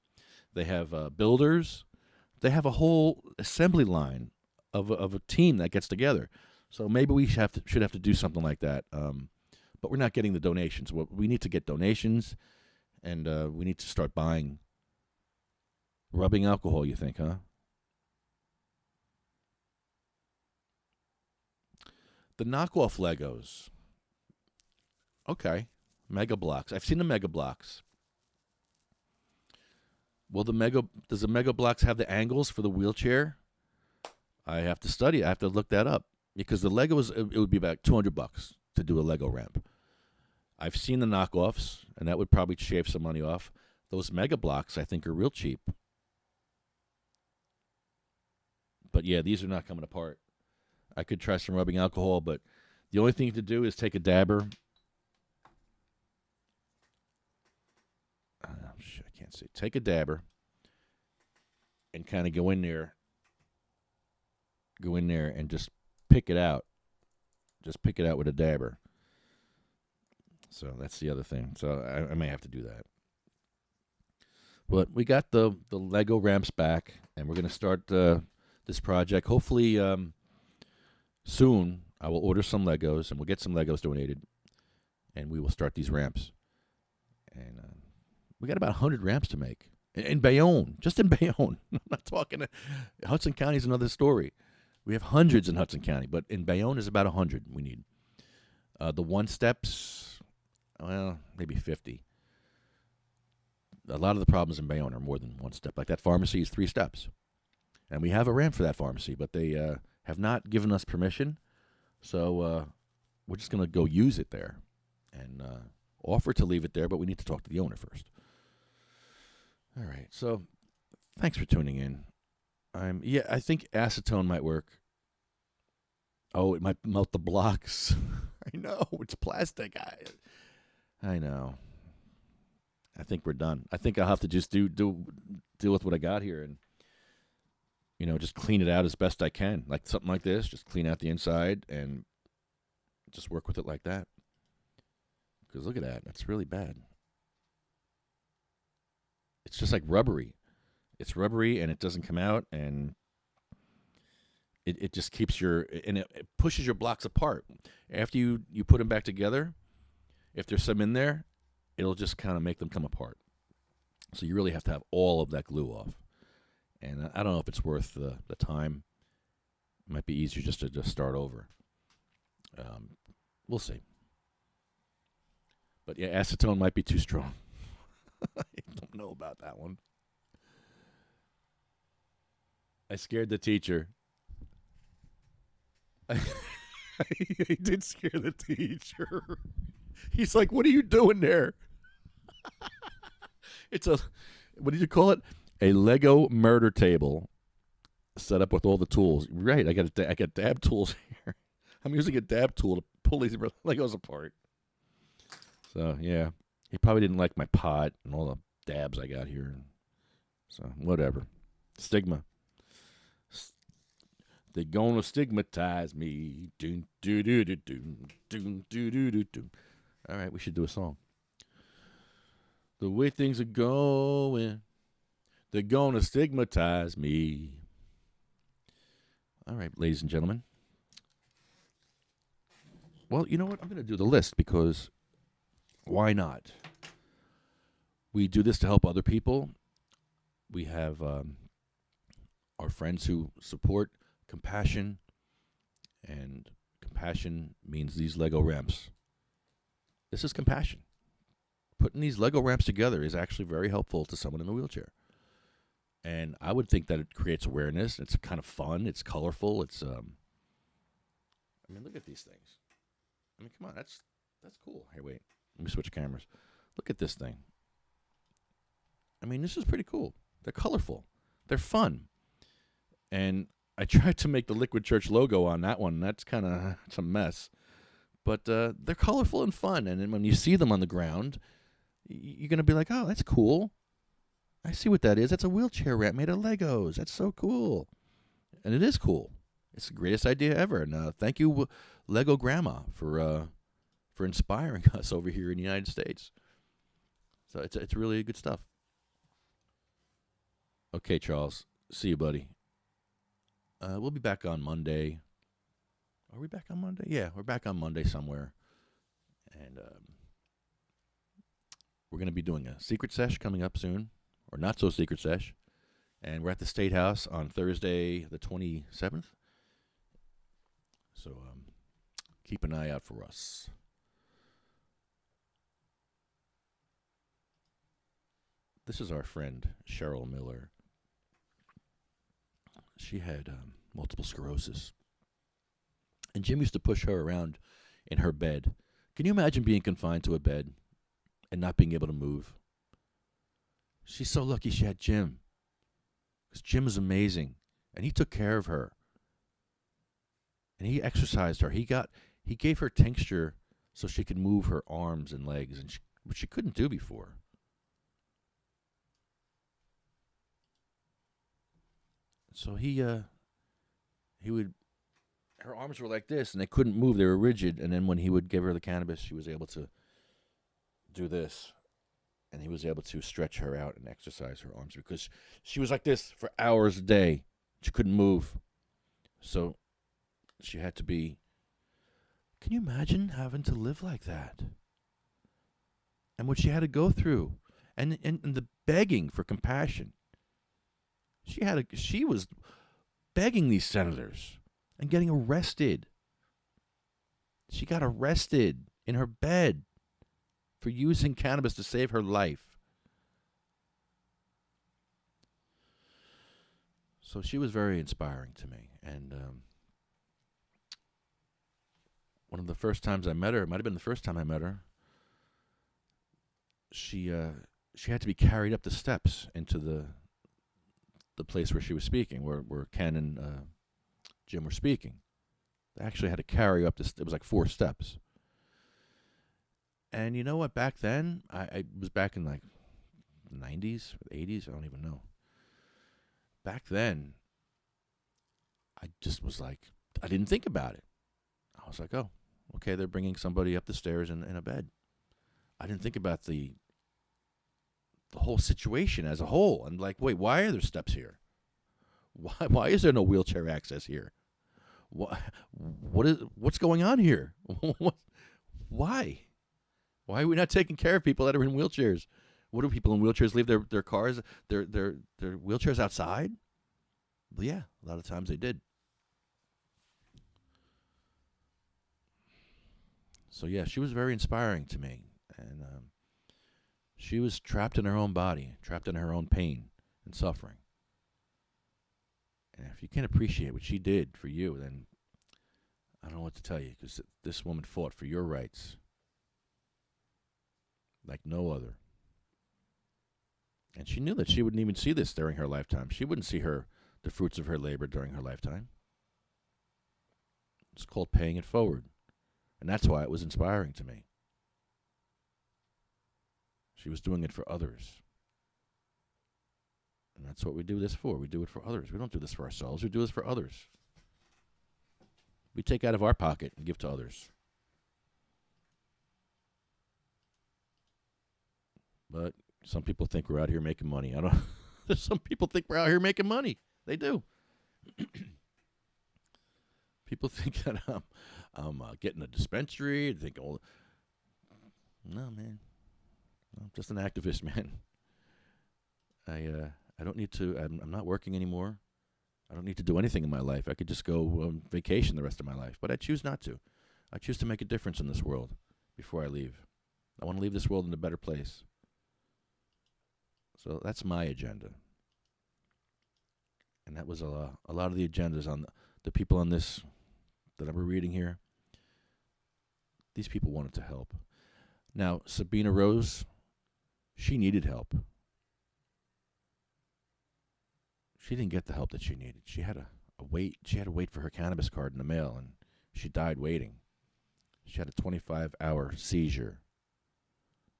Speaker 3: They have builders. They have a whole assembly line of a team that gets together. So maybe we should have to do something like that. But we're not getting the donations. We need to get donations, and we need to start buying rubbing alcohol. You think, huh? The knockoff Legos. Okay, Mega Blocks. I've seen the Mega Blocks. Well, does the Mega Blocks have the angles for the wheelchair? I have to study. I have to look that up because the Legos it would be about $200 to do a Lego ramp. I've seen the knockoffs, and that would probably shave some money off. Those Mega Blocks, I think, are real cheap. But yeah, these are not coming apart. I could try some rubbing alcohol, but the only thing to do is take a dabber. I can't see. Take a dabber and kind of go in there and just pick it out. Just pick it out with a dabber. So that's the other thing. So I may have to do that. But we got the Lego ramps back, and we're going to start this project. Hopefully soon I will order some Legos, and we'll get some Legos donated, and we will start these ramps. And we got about 100 ramps to make in Bayonne, just in Bayonne. I'm not talking. Hudson County is another story. We have hundreds in Hudson County, but in Bayonne is about 100 we need. The one steps, well, maybe 50. A lot of the problems in Bayonne are more than one step. Like that pharmacy is 3 steps. And we have a ramp for that pharmacy, but they have not given us permission. So we're just going to go use it there and offer to leave it there, but we need to talk to the owner first. All right, so thanks for tuning in. I think acetone might work. Oh, it might melt the blocks. I know, it's plastic. I know. I think we're done. I think I'll have to just deal with what I got here and, just clean it out as best I can. Like something like this, just clean out the inside and just work with it like that. Because look at that. That's really bad. it's just like rubbery. It's rubbery and it doesn't come out, and it just keeps it pushes your blocks apart. After you put them back together, if there's some in there, it'll just kind of make them come apart. So you really have to have all of that glue off. And I don't know if it's worth the time. It might be easier just to start over. We'll see. But yeah, acetone might be too strong. I don't know about that one. I scared the teacher. He did scare the teacher. He's like, "What are you doing there?" It's what did you call it? A Lego murder table set up with all the tools. Right, I got dab tools here. I'm using a dab tool to pull these Legos apart. So, yeah. He probably didn't like my pot and all the dabs I got here. So, whatever. Stigma. They're gonna stigmatize me. Doom, doo, doo, doo, doom, doom, doo, doo, doo, doom. All right, we should do a song. The way things are going, they're gonna stigmatize me. All right, ladies and gentlemen. Well, you know what? I'm going to do the list because why not? We do this to help other people. We have our friends who support compassion, and compassion means these Lego ramps. This is compassion. Putting these Lego ramps together is actually very helpful to someone in a wheelchair. And I would think that it creates awareness. It's kind of fun. It's colorful. It's, I mean, look at these things. I mean, come on, that's cool. Hey, wait, let me switch cameras. Look at this thing. I mean, this is pretty cool. They're colorful. They're fun. And I tried to make the Liquid Church logo on that one. That's kind of, it's a mess. But they're colorful and fun. And then when you see them on the ground, you're going to be like, oh, that's cool. I see what that is. That's a wheelchair ramp made of Legos. That's so cool. And it is cool. It's the greatest idea ever. And thank you, Lego Grandma, for inspiring us over here in the United States. So it's really good stuff. Okay, Charles. See you, buddy. We'll be back on Monday. Are we back on Monday? Yeah, we're back on Monday somewhere. And we're going to be doing a secret sesh coming up soon. Or not so secret sesh. And we're at the State House on Thursday the 27th. So keep an eye out for us. This is our friend Cheryl Miller. She had multiple sclerosis. And Jim used to push her around in her bed. Can you imagine being confined to a bed and not being able to move? She's so lucky she had Jim. Because Jim is amazing. And he took care of her. And he exercised her. He gave her tincture so she could move her arms and legs, which she couldn't do before. So her arms were like this, and they couldn't move. They were rigid. And then when he would give her the cannabis, she was able to do this. And he was able to stretch her out and exercise her arms because she was like this for hours a day. She couldn't move. So she had to be... Can you imagine having to live like that? And what she had to go through. And the begging for compassion. She was begging these senators and getting arrested. She got arrested in her bed for using cannabis to save her life. So she was very inspiring to me. And one of the first times I met her, it might have been the first time I met her, she had to be carried up the steps into the place where she was speaking, where Ken and Jim were speaking. They actually had to carry her up it was like 4 steps. And you know what? Back then, I was back in like the 90s, or the 80s, I don't even know. Back then, I just was like, I didn't think about it. I was like, oh, okay, they're bringing somebody up the stairs in a bed. I didn't think about the the whole situation as a whole. And like, wait, why are there steps here? Why is there no wheelchair access here? What's going on here? Why? Why are we not taking care of people that are in wheelchairs? What do people in wheelchairs leave their cars, their wheelchairs outside? Well, yeah, a lot of times they did. So yeah, she was very inspiring to me, and she was trapped in her own body, trapped in her own pain and suffering. And if you can't appreciate what she did for you, then I don't know what to tell you, because this woman fought for your rights like no other. And she knew that she wouldn't even see this during her lifetime. She wouldn't see the fruits of her labor during her lifetime. It's called paying it forward. And that's why it was inspiring to me. She was doing it for others. And that's what we do this for. We do it for others. We don't do this for ourselves. We do this for others. We take out of our pocket and give to others. But some people think we're out here making money. Some people think we're out here making money. They do. People think that I'm getting a dispensary. They think, oh, no, man. I'm just an activist, man. I don't need to. I'm not working anymore. I don't need to do anything in my life. I could just go on vacation the rest of my life. But I choose not to. I choose to make a difference in this world before I leave. I want to leave this world in a better place. So that's my agenda. And that was a lot of the agendas on the people on this that I'm reading here. These people wanted to help. Now, Sabina Rose, she needed help. She didn't get the help that she needed. She had to wait. She had to wait for her cannabis card in the mail, and she died waiting. She had a 25-hour seizure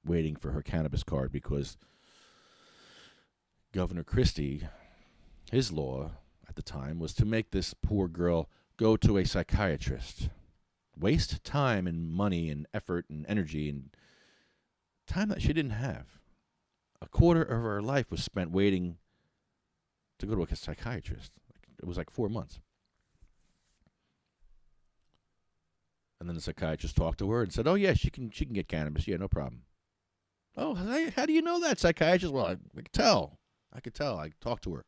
Speaker 3: waiting for her cannabis card because Governor Christie, his law at the time was to make this poor girl go to a psychiatrist. Waste time and money and effort and energy and time that she didn't have. A quarter of her life was spent waiting to go to a psychiatrist. It was like 4 months. And then the psychiatrist talked to her and said, oh, yeah, she can get cannabis. Yeah, no problem. Oh, how do you know that, psychiatrist? Well, I could tell. I talked to her.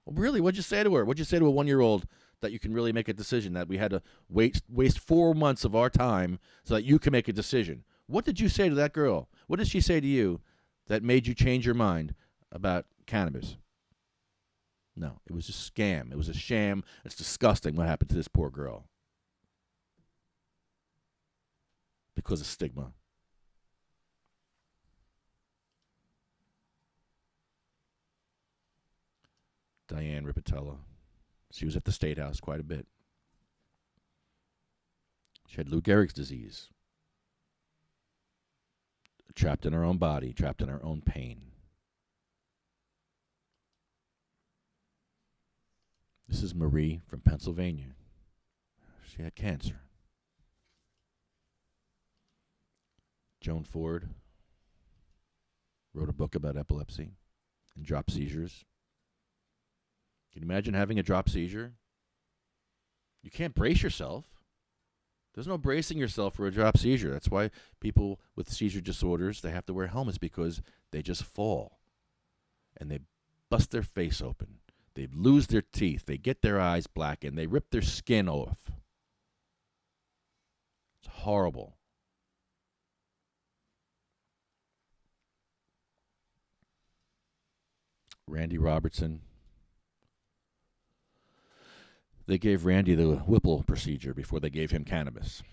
Speaker 3: Well, really, what'd you say to her? What'd you say to a 1-year-old that you can really make a decision, that we had to waste 4 months of our time so that you can make a decision? What did you say to that girl? What did she say to you that made you change your mind about cannabis? No, it was a scam. It was a sham. It's disgusting what happened to this poor girl. Because of stigma. Diane Ripatella. She was at the State House quite a bit. She had Lou Gehrig's disease. Trapped in her own body, trapped in her own pain. This is Marie from Pennsylvania. She had cancer. Joan Ford wrote a book about epilepsy and drop seizures. Can you imagine having a drop seizure? You can't brace yourself. There's no bracing yourself for a drop seizure. That's why people with seizure disorders, they have to wear helmets, because they just fall. And they bust their face open. They lose their teeth. They get their eyes blackened. They rip their skin off. It's horrible. Randy Robertson. They gave Randy the Whipple procedure before they gave him cannabis.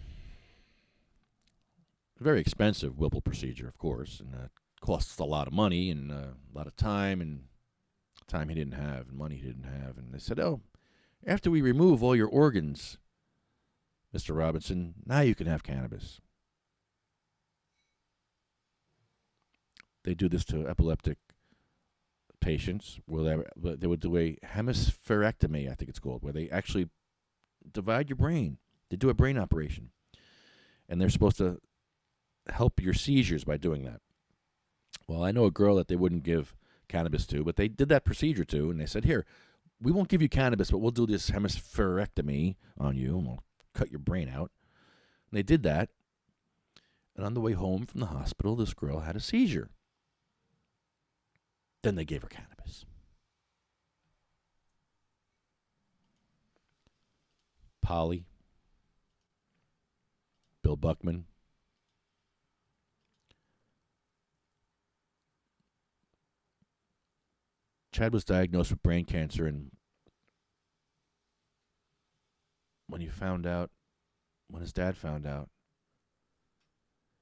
Speaker 3: A very expensive Whipple procedure, of course, and costs a lot of money and a lot of time, and time he didn't have and money he didn't have. And they said, oh, after we remove all your organs, Mr. Robinson, now you can have cannabis. They do this to epileptic patients where they would do a hemispherectomy, I think it's called, where they actually divide your brain. They do a brain operation. And they're supposed to help your seizures by doing that. Well, I know a girl that they wouldn't give cannabis to, but they did that procedure to, and they said, here, we won't give you cannabis, but we'll do this hemispherectomy on you, and we'll cut your brain out. And they did that, and on the way home from the hospital, this girl had a seizure. Then they gave her cannabis. Polly, Bill Buckman, Chad was diagnosed with brain cancer, and when his dad found out,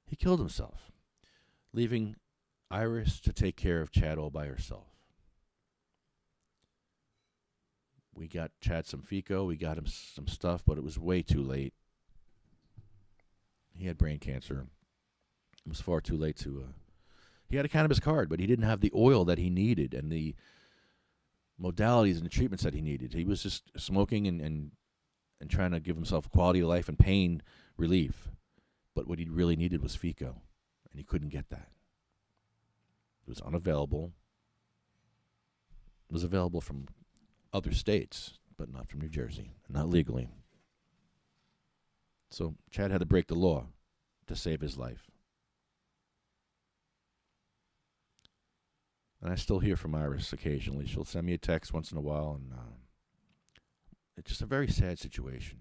Speaker 3: he killed himself, leaving Iris to take care of Chad all by herself. We got Chad some Fico, we got him some stuff, but it was way too late. He had brain cancer. It was far too late to... he had a cannabis card, but he didn't have the oil that he needed and the modalities and the treatments that he needed. He was just smoking and trying to give himself quality of life and pain relief. But what he really needed was Fico, and he couldn't get that. It was unavailable. It was available from other states, but not from New Jersey, not legally. So Chad had to break the law to save his life. And I still hear from Iris occasionally. She'll send me a text once in a while, and it's just a very sad situation.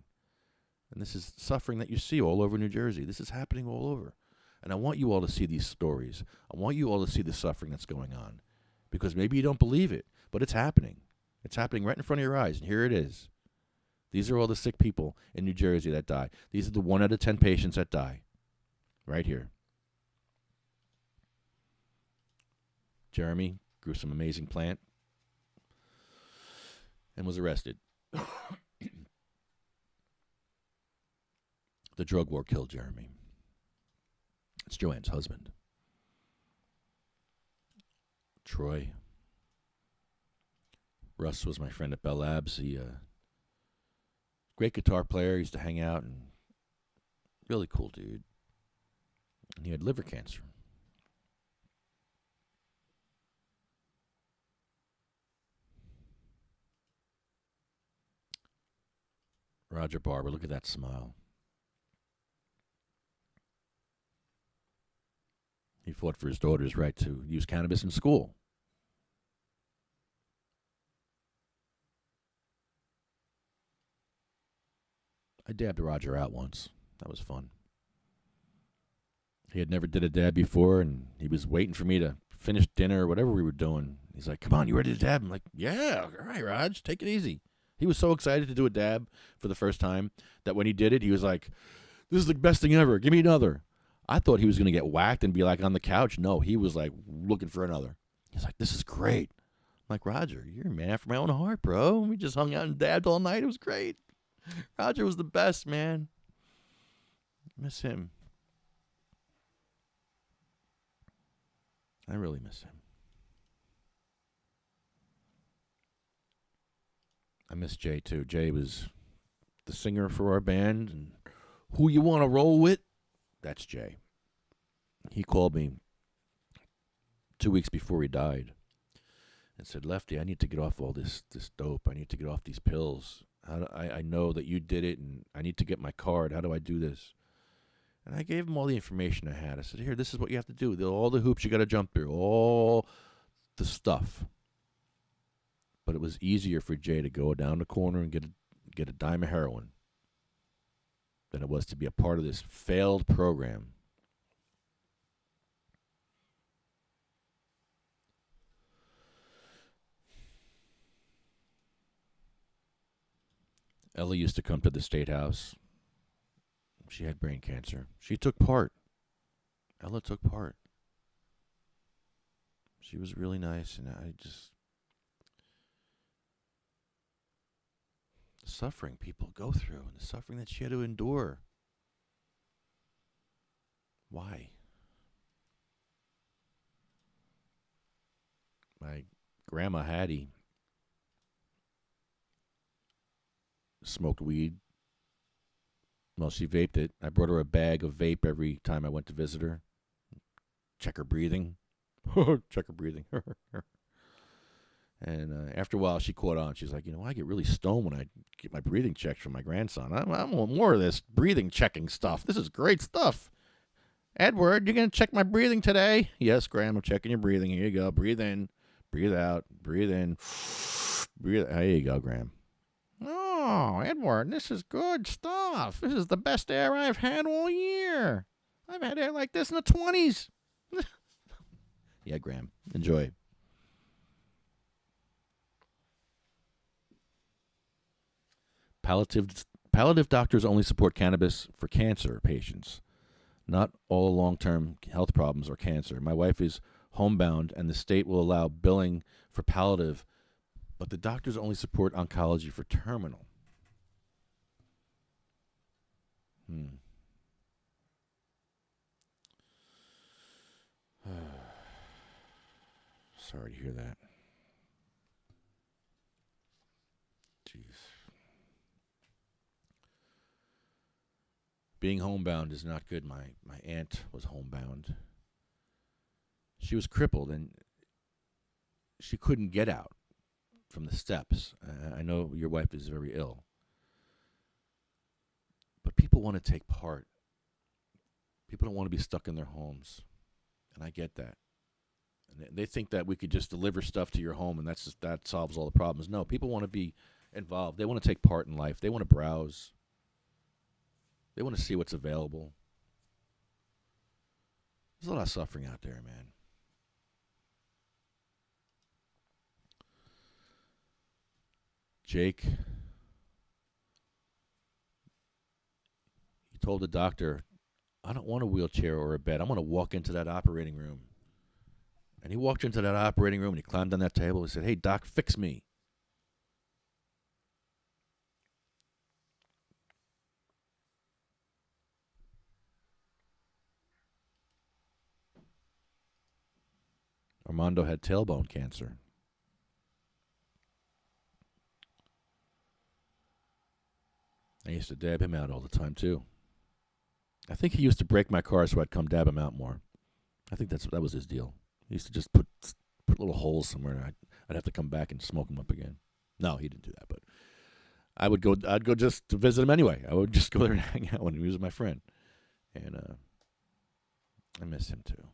Speaker 3: And this is suffering that you see all over New Jersey. This is happening all over. And I want you all to see these stories. I want you all to see the suffering that's going on. Because maybe you don't believe it, but it's happening. It's happening right in front of your eyes, and here it is. These are all the sick people in New Jersey that die. These are the 1 out of 10 patients that die. Right here. Jeremy grew some amazing plant and was arrested. The drug war killed Jeremy. It's Joanne's husband. Troy. Russ was my friend at Bell Labs. He great guitar player. He used to hang out and really cool dude. And he had liver cancer. Roger Barber, look at that smile. He fought for his daughter's right to use cannabis in school. I dabbed Roger out once. That was fun. He had never did a dab before, and he was waiting for me to finish dinner or whatever we were doing. He's like, come on, you ready to dab? I'm like, yeah, all right, Raj, take it easy. He was so excited to do a dab for the first time that when he did it, he was like, this is the best thing ever. Give me another. I thought he was going to get whacked and be like on the couch. No, he was like looking for another. He's like, this is great. I'm like, Roger, you're a man after my own heart, bro. We just hung out and dabbed all night. It was great. Roger was the best, man. Miss him. I really miss him. I miss Jay, too. Jay was the singer for our band, and who you want to roll with, that's Jay. He called me 2 weeks before he died and said, Lefty, I need to get off all this dope. I need to get off these pills. I know that you did it, and I need to get my card. How do I do this? And I gave him all the information I had. I said, here, this is what you have to do. All the hoops you got to jump through, all the stuff. But it was easier for Jay to go down the corner and get a dime of heroin than it was to be a part of this failed program. Ella used to come to the State House. She had brain cancer. She took part. Ella took part. She was really nice, and the suffering people go through, and the suffering that she had to endure. Why? My grandma Hattie smoked weed. Well, she vaped it. I brought her a bag of vape every time I went to visit her. Check her breathing. Check her breathing. And after a while, she caught on. She's like, I get really stoned when I get my breathing checked from my grandson. I want more of this breathing checking stuff. This is great stuff. Edward, you going to check my breathing today? Yes, Graham, I'm checking your breathing. Here you go. Breathe in, breathe out, breathe in, breathe. There you go, Graham. Oh, Edward, this is good stuff. This is the best air I've had all year. I've had air like this in the 20s. Yeah, Graham, enjoy. Palliative doctors only support cannabis for cancer patients, not all long-term health problems or cancer. My wife is homebound, and the state will allow billing for palliative, but the doctors only support oncology for terminal. Sorry to hear that. Jeez. Being homebound is not good. My aunt was homebound. She was crippled, and she couldn't get out from the steps. I know your wife is very ill. But people want to take part. People don't want to be stuck in their homes. And I get that. And they think that we could just deliver stuff to your home and that solves all the problems. No, people want to be involved. They want to take part in life. They want to browse. They want to see what's available. There's a lot of suffering out there, man. Jake, he told the doctor, I don't want a wheelchair or a bed. I'm going to walk into that operating room. And he walked into that operating room and he climbed on that table. He said, hey, doc, fix me. Armando had tailbone cancer. I used to dab him out all the time, too. I think he used to break my car so I'd come dab him out more. I think that was his deal. He used to just put little holes somewhere, and I'd have to come back and smoke him up again. No, he didn't do that, but I'd go just to visit him anyway. I would just go there and hang out when he was my friend. And I miss him, too.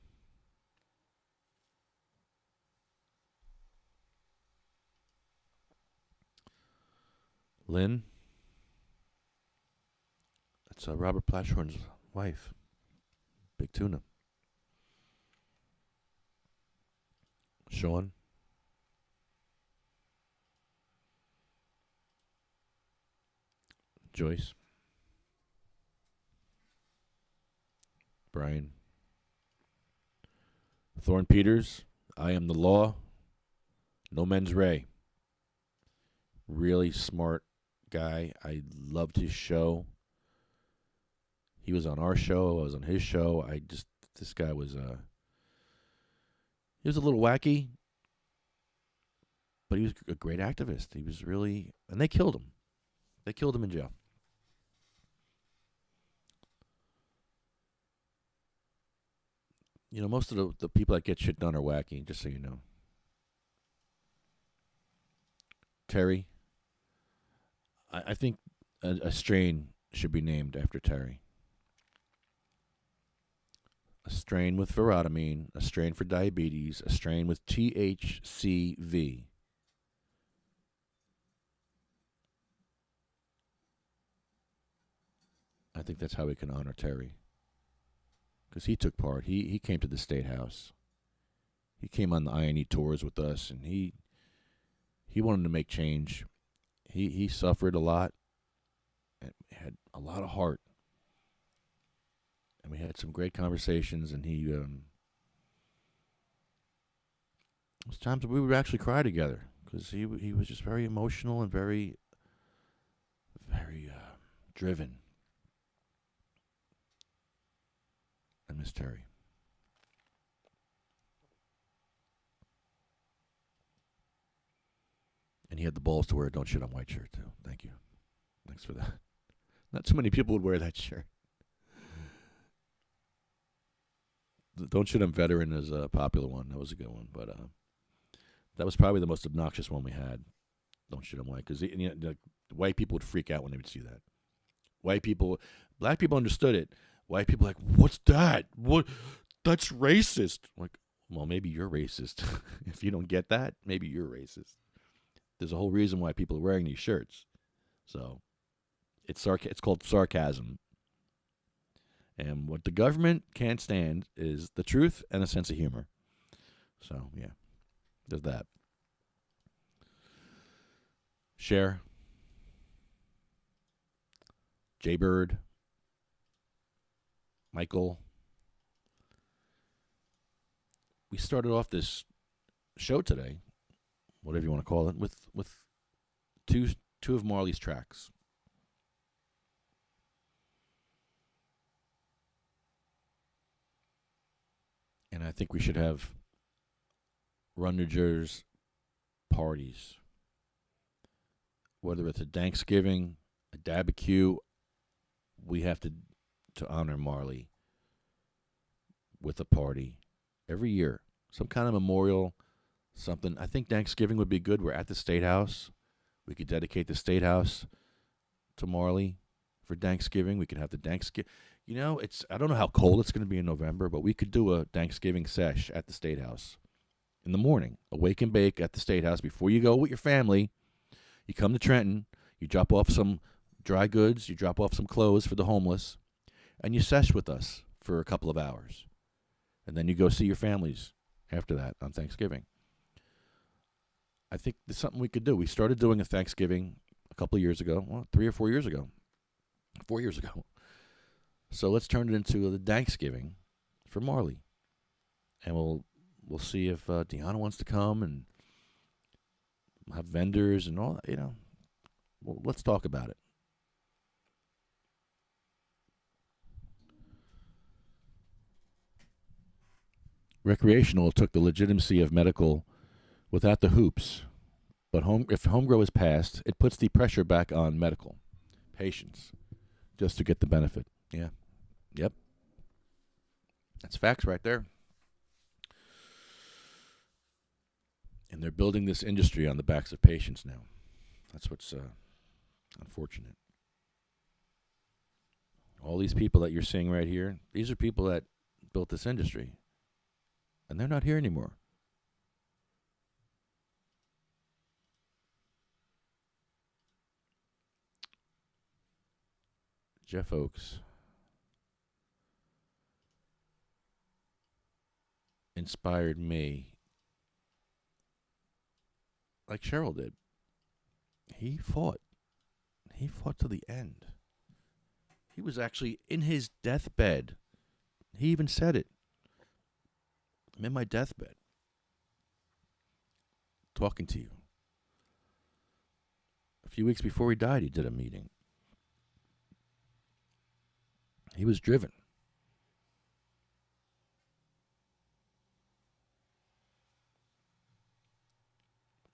Speaker 3: Lynn, that's Robert Platshorn's wife, Big Tuna. Sean, Joyce, Brian, Thorne Peters, I Am the Law, No Mens Rea. Really smart guy. I loved his show. He was on our show. I was on his show. This guy was he was a little wacky, but he was a great activist. He was really, and they killed him. They killed him in jail. Most of the people that get shit done are wacky, just so you know. Terry, I think a strain should be named after Terry. A strain with verotamine, a strain for diabetes, a strain with THCV. I think that's how we can honor Terry. Because he took part. He came to the State House. He came on the I&E tours with us, and he wanted to make change. He suffered a lot and had a lot of heart. And we had some great conversations, and there was times that we would actually cry together because he was just very emotional and very, very driven. I miss Terry. And he had the balls to wear a Don't Shit on White shirt, too. Thank you. Thanks for that. Not too many people would wear that shirt. Don't Shoot 'Em Veteran is a popular one. That was a good one, but that was probably the most obnoxious one we had. Don't Shoot 'Em White, because white people would freak out when they would see that. Black people understood it. White people like, what's that? What? That's racist. Like, well, maybe you're racist. If you don't get that, maybe you're racist. There's a whole reason why people are wearing these shirts. So it's called sarcasm. And what the government can't stand is the truth and a sense of humor. So, yeah, there's that. Cher, Jaybird, Michael. We started off this show today, whatever you want to call it, with two of Marley's tracks. And I think we should have Runagers parties. Whether it's a Thanksgiving, a barbecue, we have to honor Marley with a party every year. Some kind of memorial, something. I think Thanksgiving would be good. We're at the State House. We could dedicate the State House to Marley for Thanksgiving. We could have the Thanksgiving. You know, I don't know how cold it's going to be in November, but we could do a Thanksgiving sesh at the State House in the morning. A wake and bake at the State House before you go with your family. You come to Trenton, you drop off some dry goods, you drop off some clothes for the homeless, and you sesh with us for a couple of hours. And then you go see your families after that on Thanksgiving. I think there's something we could do. We started doing a Thanksgiving a couple of years ago, 3 or 4 years ago. 4 years ago. So let's turn it into the Thanksgiving for Marley. And we'll see if Deanna wants to come and have vendors and all that, you know. Well, let's talk about it. Recreational took the legitimacy of medical without the hoops. But if home grow is passed, it puts the pressure back on medical patients just to get the benefit. Yeah. Yep. That's facts right there. And they're building this industry on the backs of patients now. That's what's unfortunate. All these people that you're seeing right here, these are people that built this industry. And they're not here anymore. Jeff Oakes inspired me like Cheryl did. He fought. He fought to the end. He was actually in his deathbed. He even said it. I'm in my deathbed, talking to you. A few weeks before he died, he did a meeting. He was driven.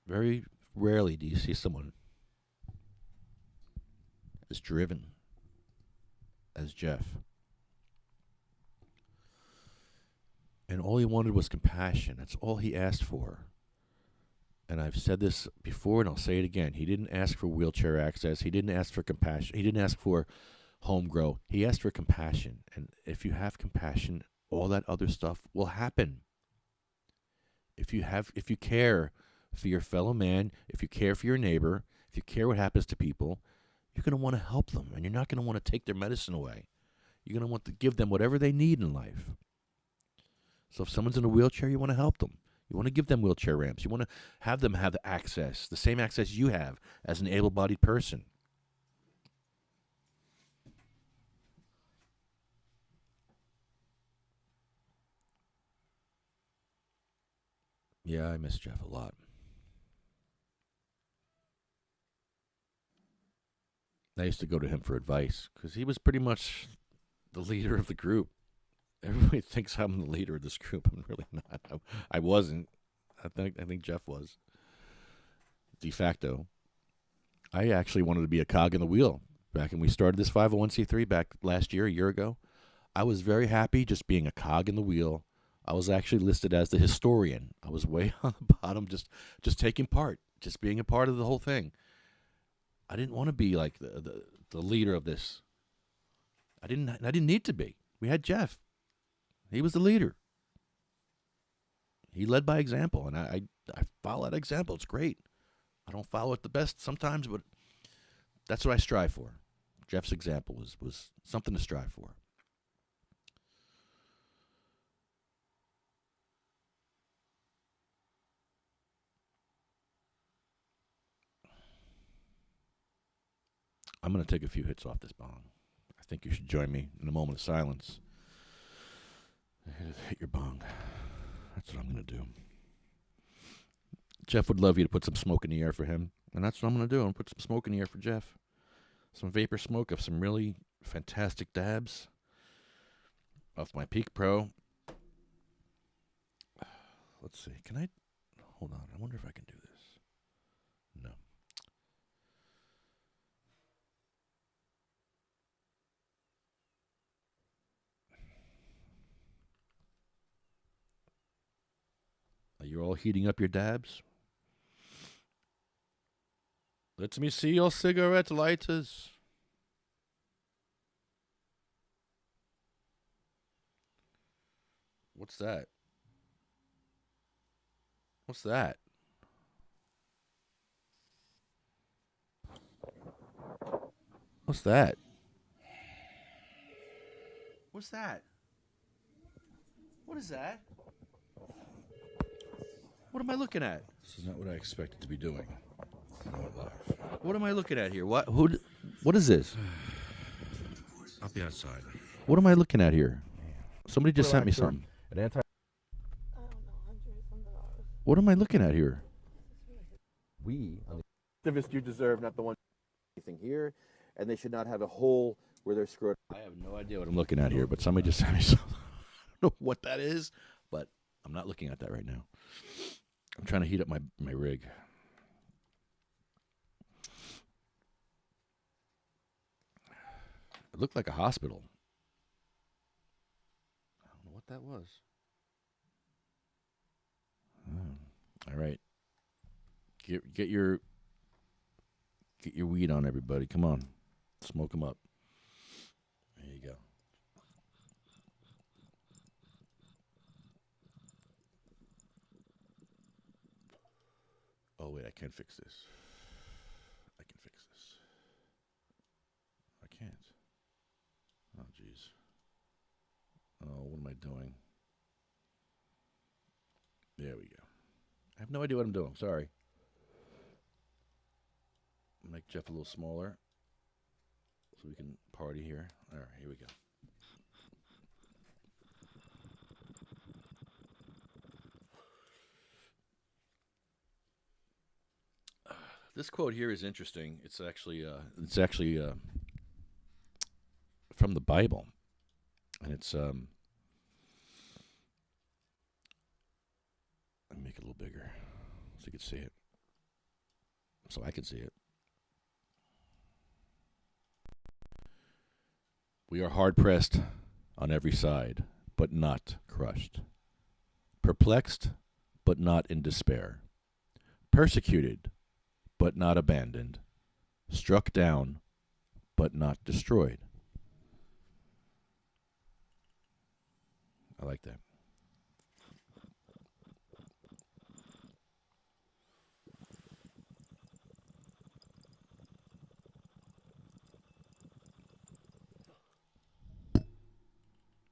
Speaker 3: Very rarely do you see someone as driven as Jeff. And all he wanted was compassion. That's all he asked for. And I've said this before and I'll say it again. He didn't ask for wheelchair access. He didn't ask for compassion. He didn't ask for home grow. He asked for compassion. And if you have compassion, all that other stuff will happen. If you care for your fellow man, if you care for your neighbor, if you care what happens to people, you're going to want to help them. And you're not going to want to take their medicine away. You're going to want to give them whatever they need in life. So if someone's in a wheelchair, you want to help them. You want to give them wheelchair ramps. You want to have them have access, the same access you have as an able-bodied person. Yeah, I miss Jeff a lot. I used to go to him for advice because he was pretty much the leader of the group. Everybody thinks I'm the leader of this group. I'm really not. I wasn't. I think Jeff was. De facto. I actually wanted to be a cog in the wheel back when we started this 501c3 back last year, a year ago. I was very happy just being a cog in the wheel I was actually listed as the historian. I was way on the bottom, just taking part, just being a part of the whole thing. I didn't want to be like the leader of this. I didn't need to be. We had Jeff. He was the leader. He led by example, and I follow that example. It's great. I don't follow it the best sometimes, but that's what I strive for. Jeff's example was something to strive for. I'm going to take a few hits off this bong. I think you should join me in a moment of silence. Hit your bong. That's what I'm going to do. Jeff would love you to put some smoke in the air for him, and that's what I'm going to do. I'm going to put some smoke in the air for Jeff. Some vapor smoke of some really fantastic dabs off my Peak Pro. Let's see. Can I? Hold on. I wonder if I can do this. No. Are you all heating up your dabs? Let me see your cigarette lighters. What's that? What's that? What's that? What's that? What is that? What am I looking at?
Speaker 5: This is not what I expected to be doing.
Speaker 3: What am I looking at here? What is this?
Speaker 5: I'll be outside.
Speaker 3: What am I looking at here? Somebody just sent me something.
Speaker 5: An anti.
Speaker 3: What am I looking at here?
Speaker 6: We, on the activist you deserve, not the one anything here, and they should not have a hole where they're screwed.
Speaker 3: I have no idea what I'm looking at here, but somebody just sent me something. I don't know what that is, but I'm not looking at that right now. I'm trying to heat up my rig. It looked like a hospital. I don't know what that was. All right. Get your weed on, everybody. Come on. Smoke them up. There you go. Oh, wait, I can't fix this. I can fix this. I can't. Oh, jeez. Oh, what am I doing? There we go. I have no idea what I'm doing. Sorry. Make Jeff a little smaller so we can party here. All right, here we go. This quote here is interesting. It's actually from the Bible, and it's let me make it a little bigger so you can see it, so I can see it. We are hard pressed on every side, but not crushed. Perplexed, but not in despair. Persecuted, but not abandoned. Struck down, but not destroyed. I like that.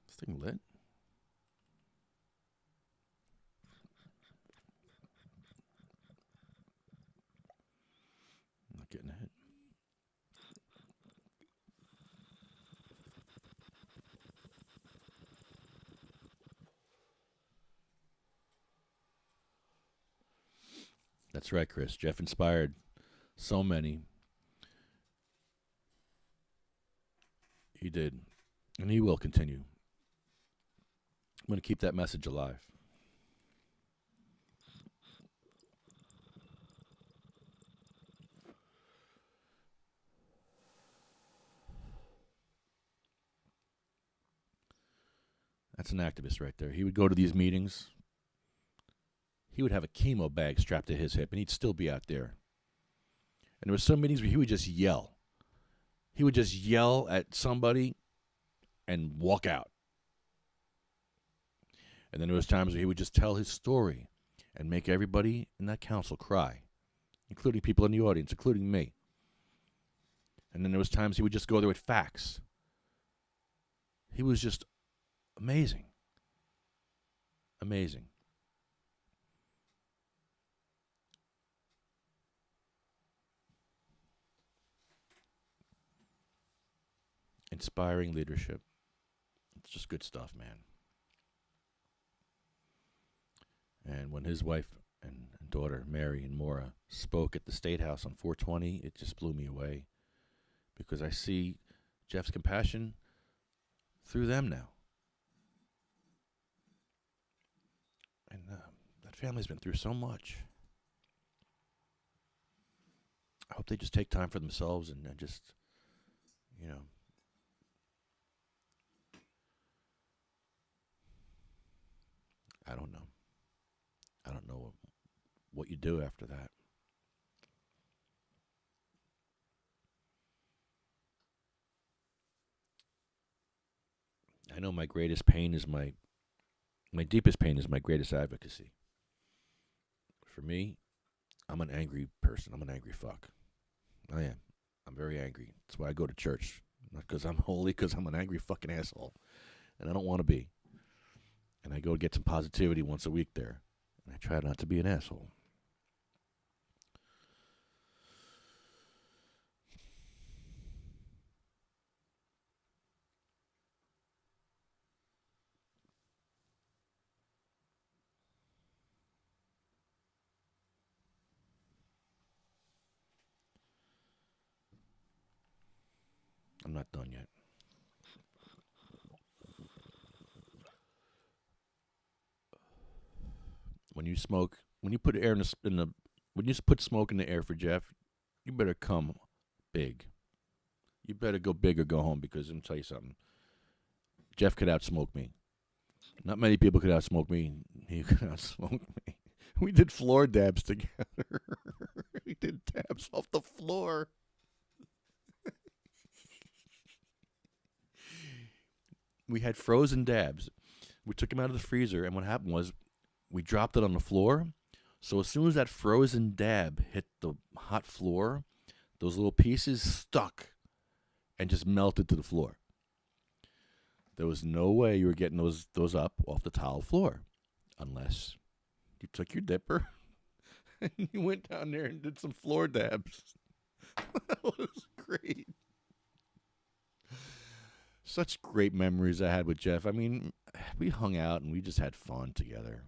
Speaker 3: This thing lit? I'm not getting a hit. That's right, Chris. Jeff inspired so many. He did. And he will continue. I'm going to keep that message alive. That's an activist right there. He would go to these meetings. He would have a chemo bag strapped to his hip, and he'd still be out there. And there were some meetings where he would just yell. He would just yell at somebody and walk out. And then there was times where he would just tell his story and make everybody in that council cry, including people in the audience, including me. And then there was times he would just go there with facts. He was just amazing. Amazing. Inspiring leadership. It's just good stuff, man. And when his wife and daughter, Mary and Maura, spoke at the State House on 420, it just blew me away. Because I see Jeff's compassion through them now. And that family's been through so much. I hope they just take time for themselves and just, you know, I don't know. I don't know what you do after that. I know my greatest pain is my deepest pain is my greatest advocacy. For me, I'm an angry person. I'm an angry fuck. I am. I'm very angry. That's why I go to church. Not because I'm holy, because I'm an angry fucking asshole. And I don't want to be. And I go get some positivity once a week there. And I try not to be an asshole. I'm not done yet. When you smoke, when you put air when you put smoke in the air for Jeff, you better come big. You better go big or go home, because let me tell you something. Jeff could outsmoke me. Not many people could outsmoke me. He could outsmoke me. We did floor dabs together. We did dabs off the floor. We had frozen dabs. We took them out of the freezer, and what happened was we dropped it on the floor. So as soon as that frozen dab hit the hot floor, those little pieces stuck and just melted to the floor. There was no way you were getting those up off the tile floor unless you took your dipper and you went down there and did some floor dabs. That was great. Such great memories I had with Jeff. I mean, we hung out and we just had fun together.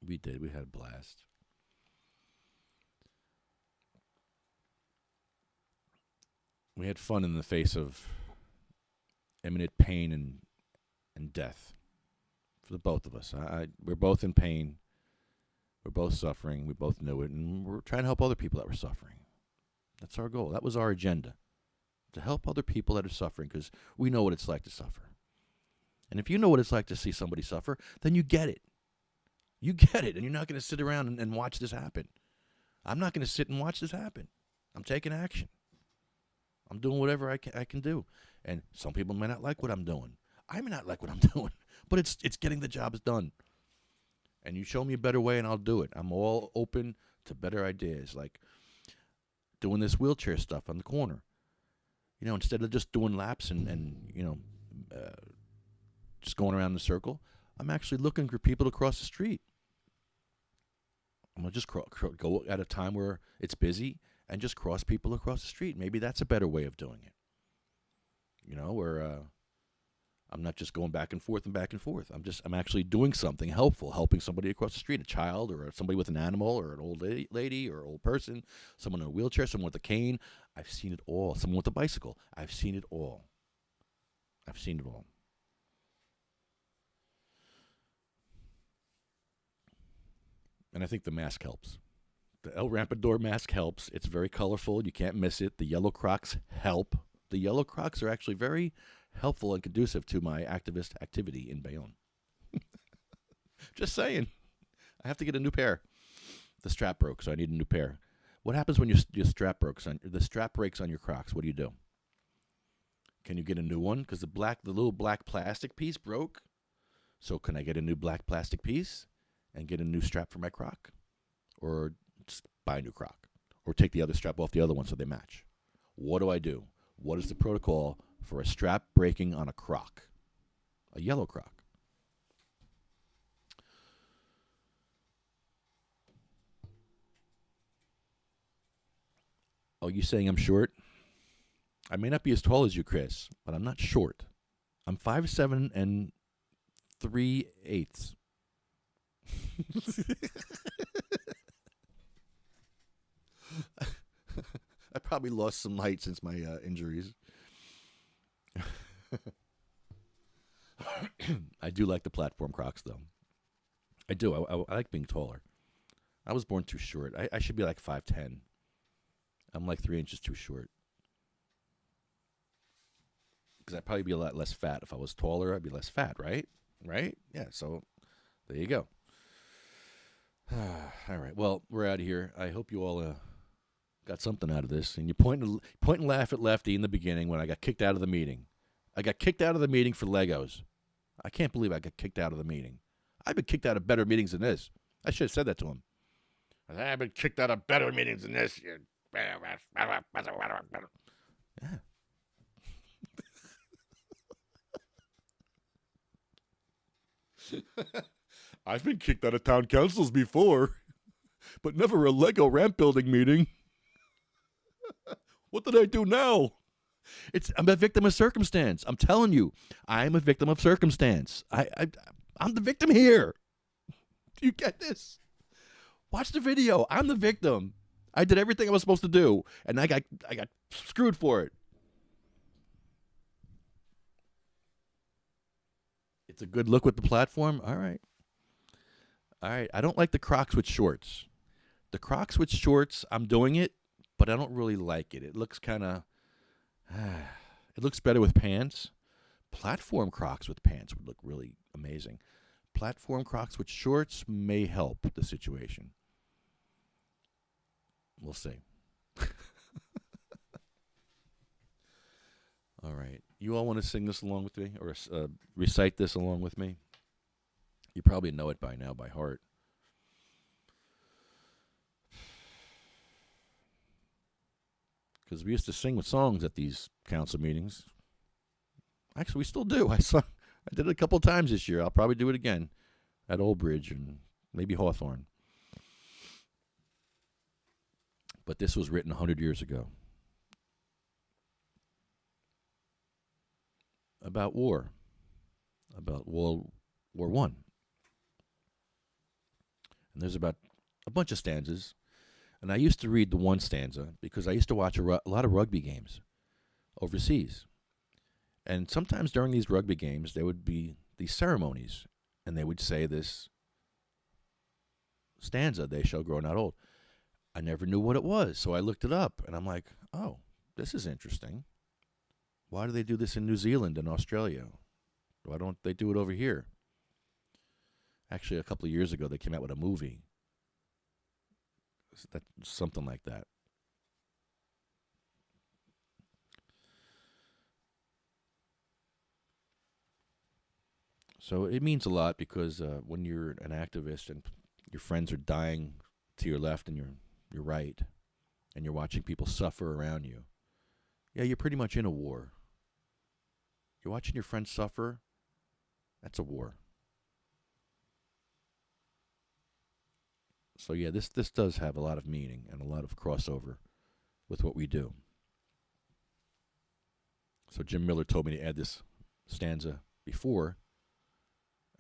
Speaker 3: We did. We had a blast. We had fun in the face of imminent pain and death for the both of us. We're both in pain. We're both suffering. We both knew it. And we're trying to help other people that were suffering. That's our goal. That was our agenda. To help other people that are suffering, because we know what it's like to suffer. And if you know what it's like to see somebody suffer, then you get it. You get it, and you're not going to sit around and watch this happen. I'm not going to sit and watch this happen. I'm taking action. I'm doing whatever I can do. And some people may not like what I'm doing. I may not like what I'm doing, but it's getting the jobs done. And you show me a better way, and I'll do it. I'm all open to better ideas, like doing this wheelchair stuff on the corner. You know, instead of just doing laps and you know, just going around in a circle, I'm actually looking for people to cross the street. I'm going to just go at a time where it's busy and just cross people across the street. Maybe that's a better way of doing it. You know, where I'm not just going back and forth and back and forth. I'm actually doing something helpful, helping somebody across the street, a child or somebody with an animal or an old lady or an old person, someone in a wheelchair, someone with a cane. I've seen it all. Someone with a bicycle. I've seen it all. I've seen it all. And I think the mask helps. The El Rampador mask helps. It's very colorful. You can't miss it. The yellow Crocs help. The yellow Crocs are actually very helpful and conducive to my activist activity in Bayonne. Just saying. I have to get a new pair. The strap broke, so I need a new pair. What happens when your strap breaks the strap breaks on your Crocs? What do? Can you get a new one? Because the little black plastic piece broke. So can I get a new black plastic piece and get a new strap for my Croc? Or just buy a new Croc? Or take the other strap off the other one so they match? What do? What is the protocol for a strap breaking on a Croc? A yellow Croc. Oh, you saying I'm short? I may not be as tall as you, Chris, but I'm not short. I'm 5'7" and 3/8. I probably lost some height since my injuries. I do like the platform Crocs, though. I do. I like being taller. I was born too short. I should be like 5'10". I'm like 3 inches too short. Because I'd probably be a lot less fat. If I was taller, I'd be less fat, right? Right? Yeah, so there you go. All right, well, we're out of here. I hope you all got something out of this. And you point and laugh at Lefty in the beginning when I got kicked out of the meeting. I got kicked out of the meeting for Legos. I can't believe I got kicked out of the meeting. I've been kicked out of better meetings than this. I should have said that to him. I've been kicked out of better meetings than this. Yeah. I've been kicked out of town councils before, but never a Lego ramp building meeting. What did I do now? I'm a victim of circumstance. I'm telling you, I'm a victim of circumstance. I'm the victim here. Do you get this? Watch the video. I'm the victim. I did everything I was supposed to do, and I got screwed for it. It's a good look with the platform. All right. I don't like the Crocs with shorts. The Crocs with shorts, I'm doing it, but I don't really like it. It looks kind of... it looks better with pants. Platform Crocs with pants would look really amazing. Platform Crocs with shorts may help the situation. We'll see. All right. You all want to sing this along with me or recite this along with me? You probably know it by now by heart. Because we used to sing with songs at these council meetings. Actually, we still do. I did it a couple of times this year. I'll probably do it again at Old Bridge and maybe Hawthorne. But this was written 100 years ago. About war. About World War I. And there's about a bunch of stanzas. And I used to read the one stanza because I used to watch a lot of rugby games overseas. And sometimes during these rugby games, there would be these ceremonies. And they would say this stanza, "They shall grow not old." I never knew what it was, so I looked it up. And I'm like, oh, this is interesting. Why do they do this in New Zealand and Australia? Why don't they do it over here? Actually, a couple of years ago, they came out with a movie. Something like that. So it means a lot because when you're an activist and your friends are dying to your left and your right, and you're watching people suffer around you, yeah, you're pretty much in a war. You're watching your friends suffer, that's a war. So yeah, this does have a lot of meaning and a lot of crossover with what we do. So Jim Miller told me to add this stanza before,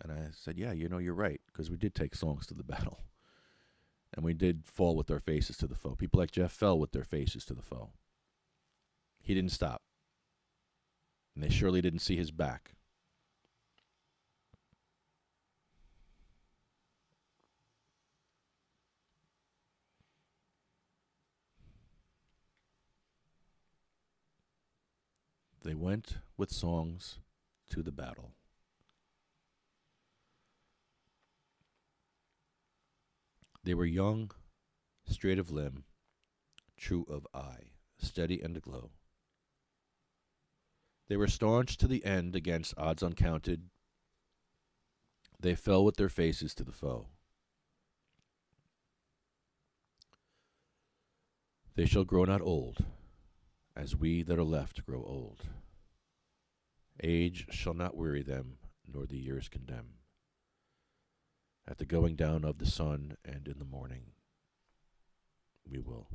Speaker 3: and I said, yeah, you're right, because we did take songs to the battle. And we did fall with our faces to the foe. People like Jeff fell with their faces to the foe. He didn't stop. And they surely didn't see his back. They went with songs to the battle. They were young, straight of limb, true of eye, steady and aglow. They were staunch to the end against odds uncounted. They fell with their faces to the foe. They shall grow not old, as we that are left grow old. Age shall not weary them, nor the years condemn. At the going down of the sun and in the morning, we will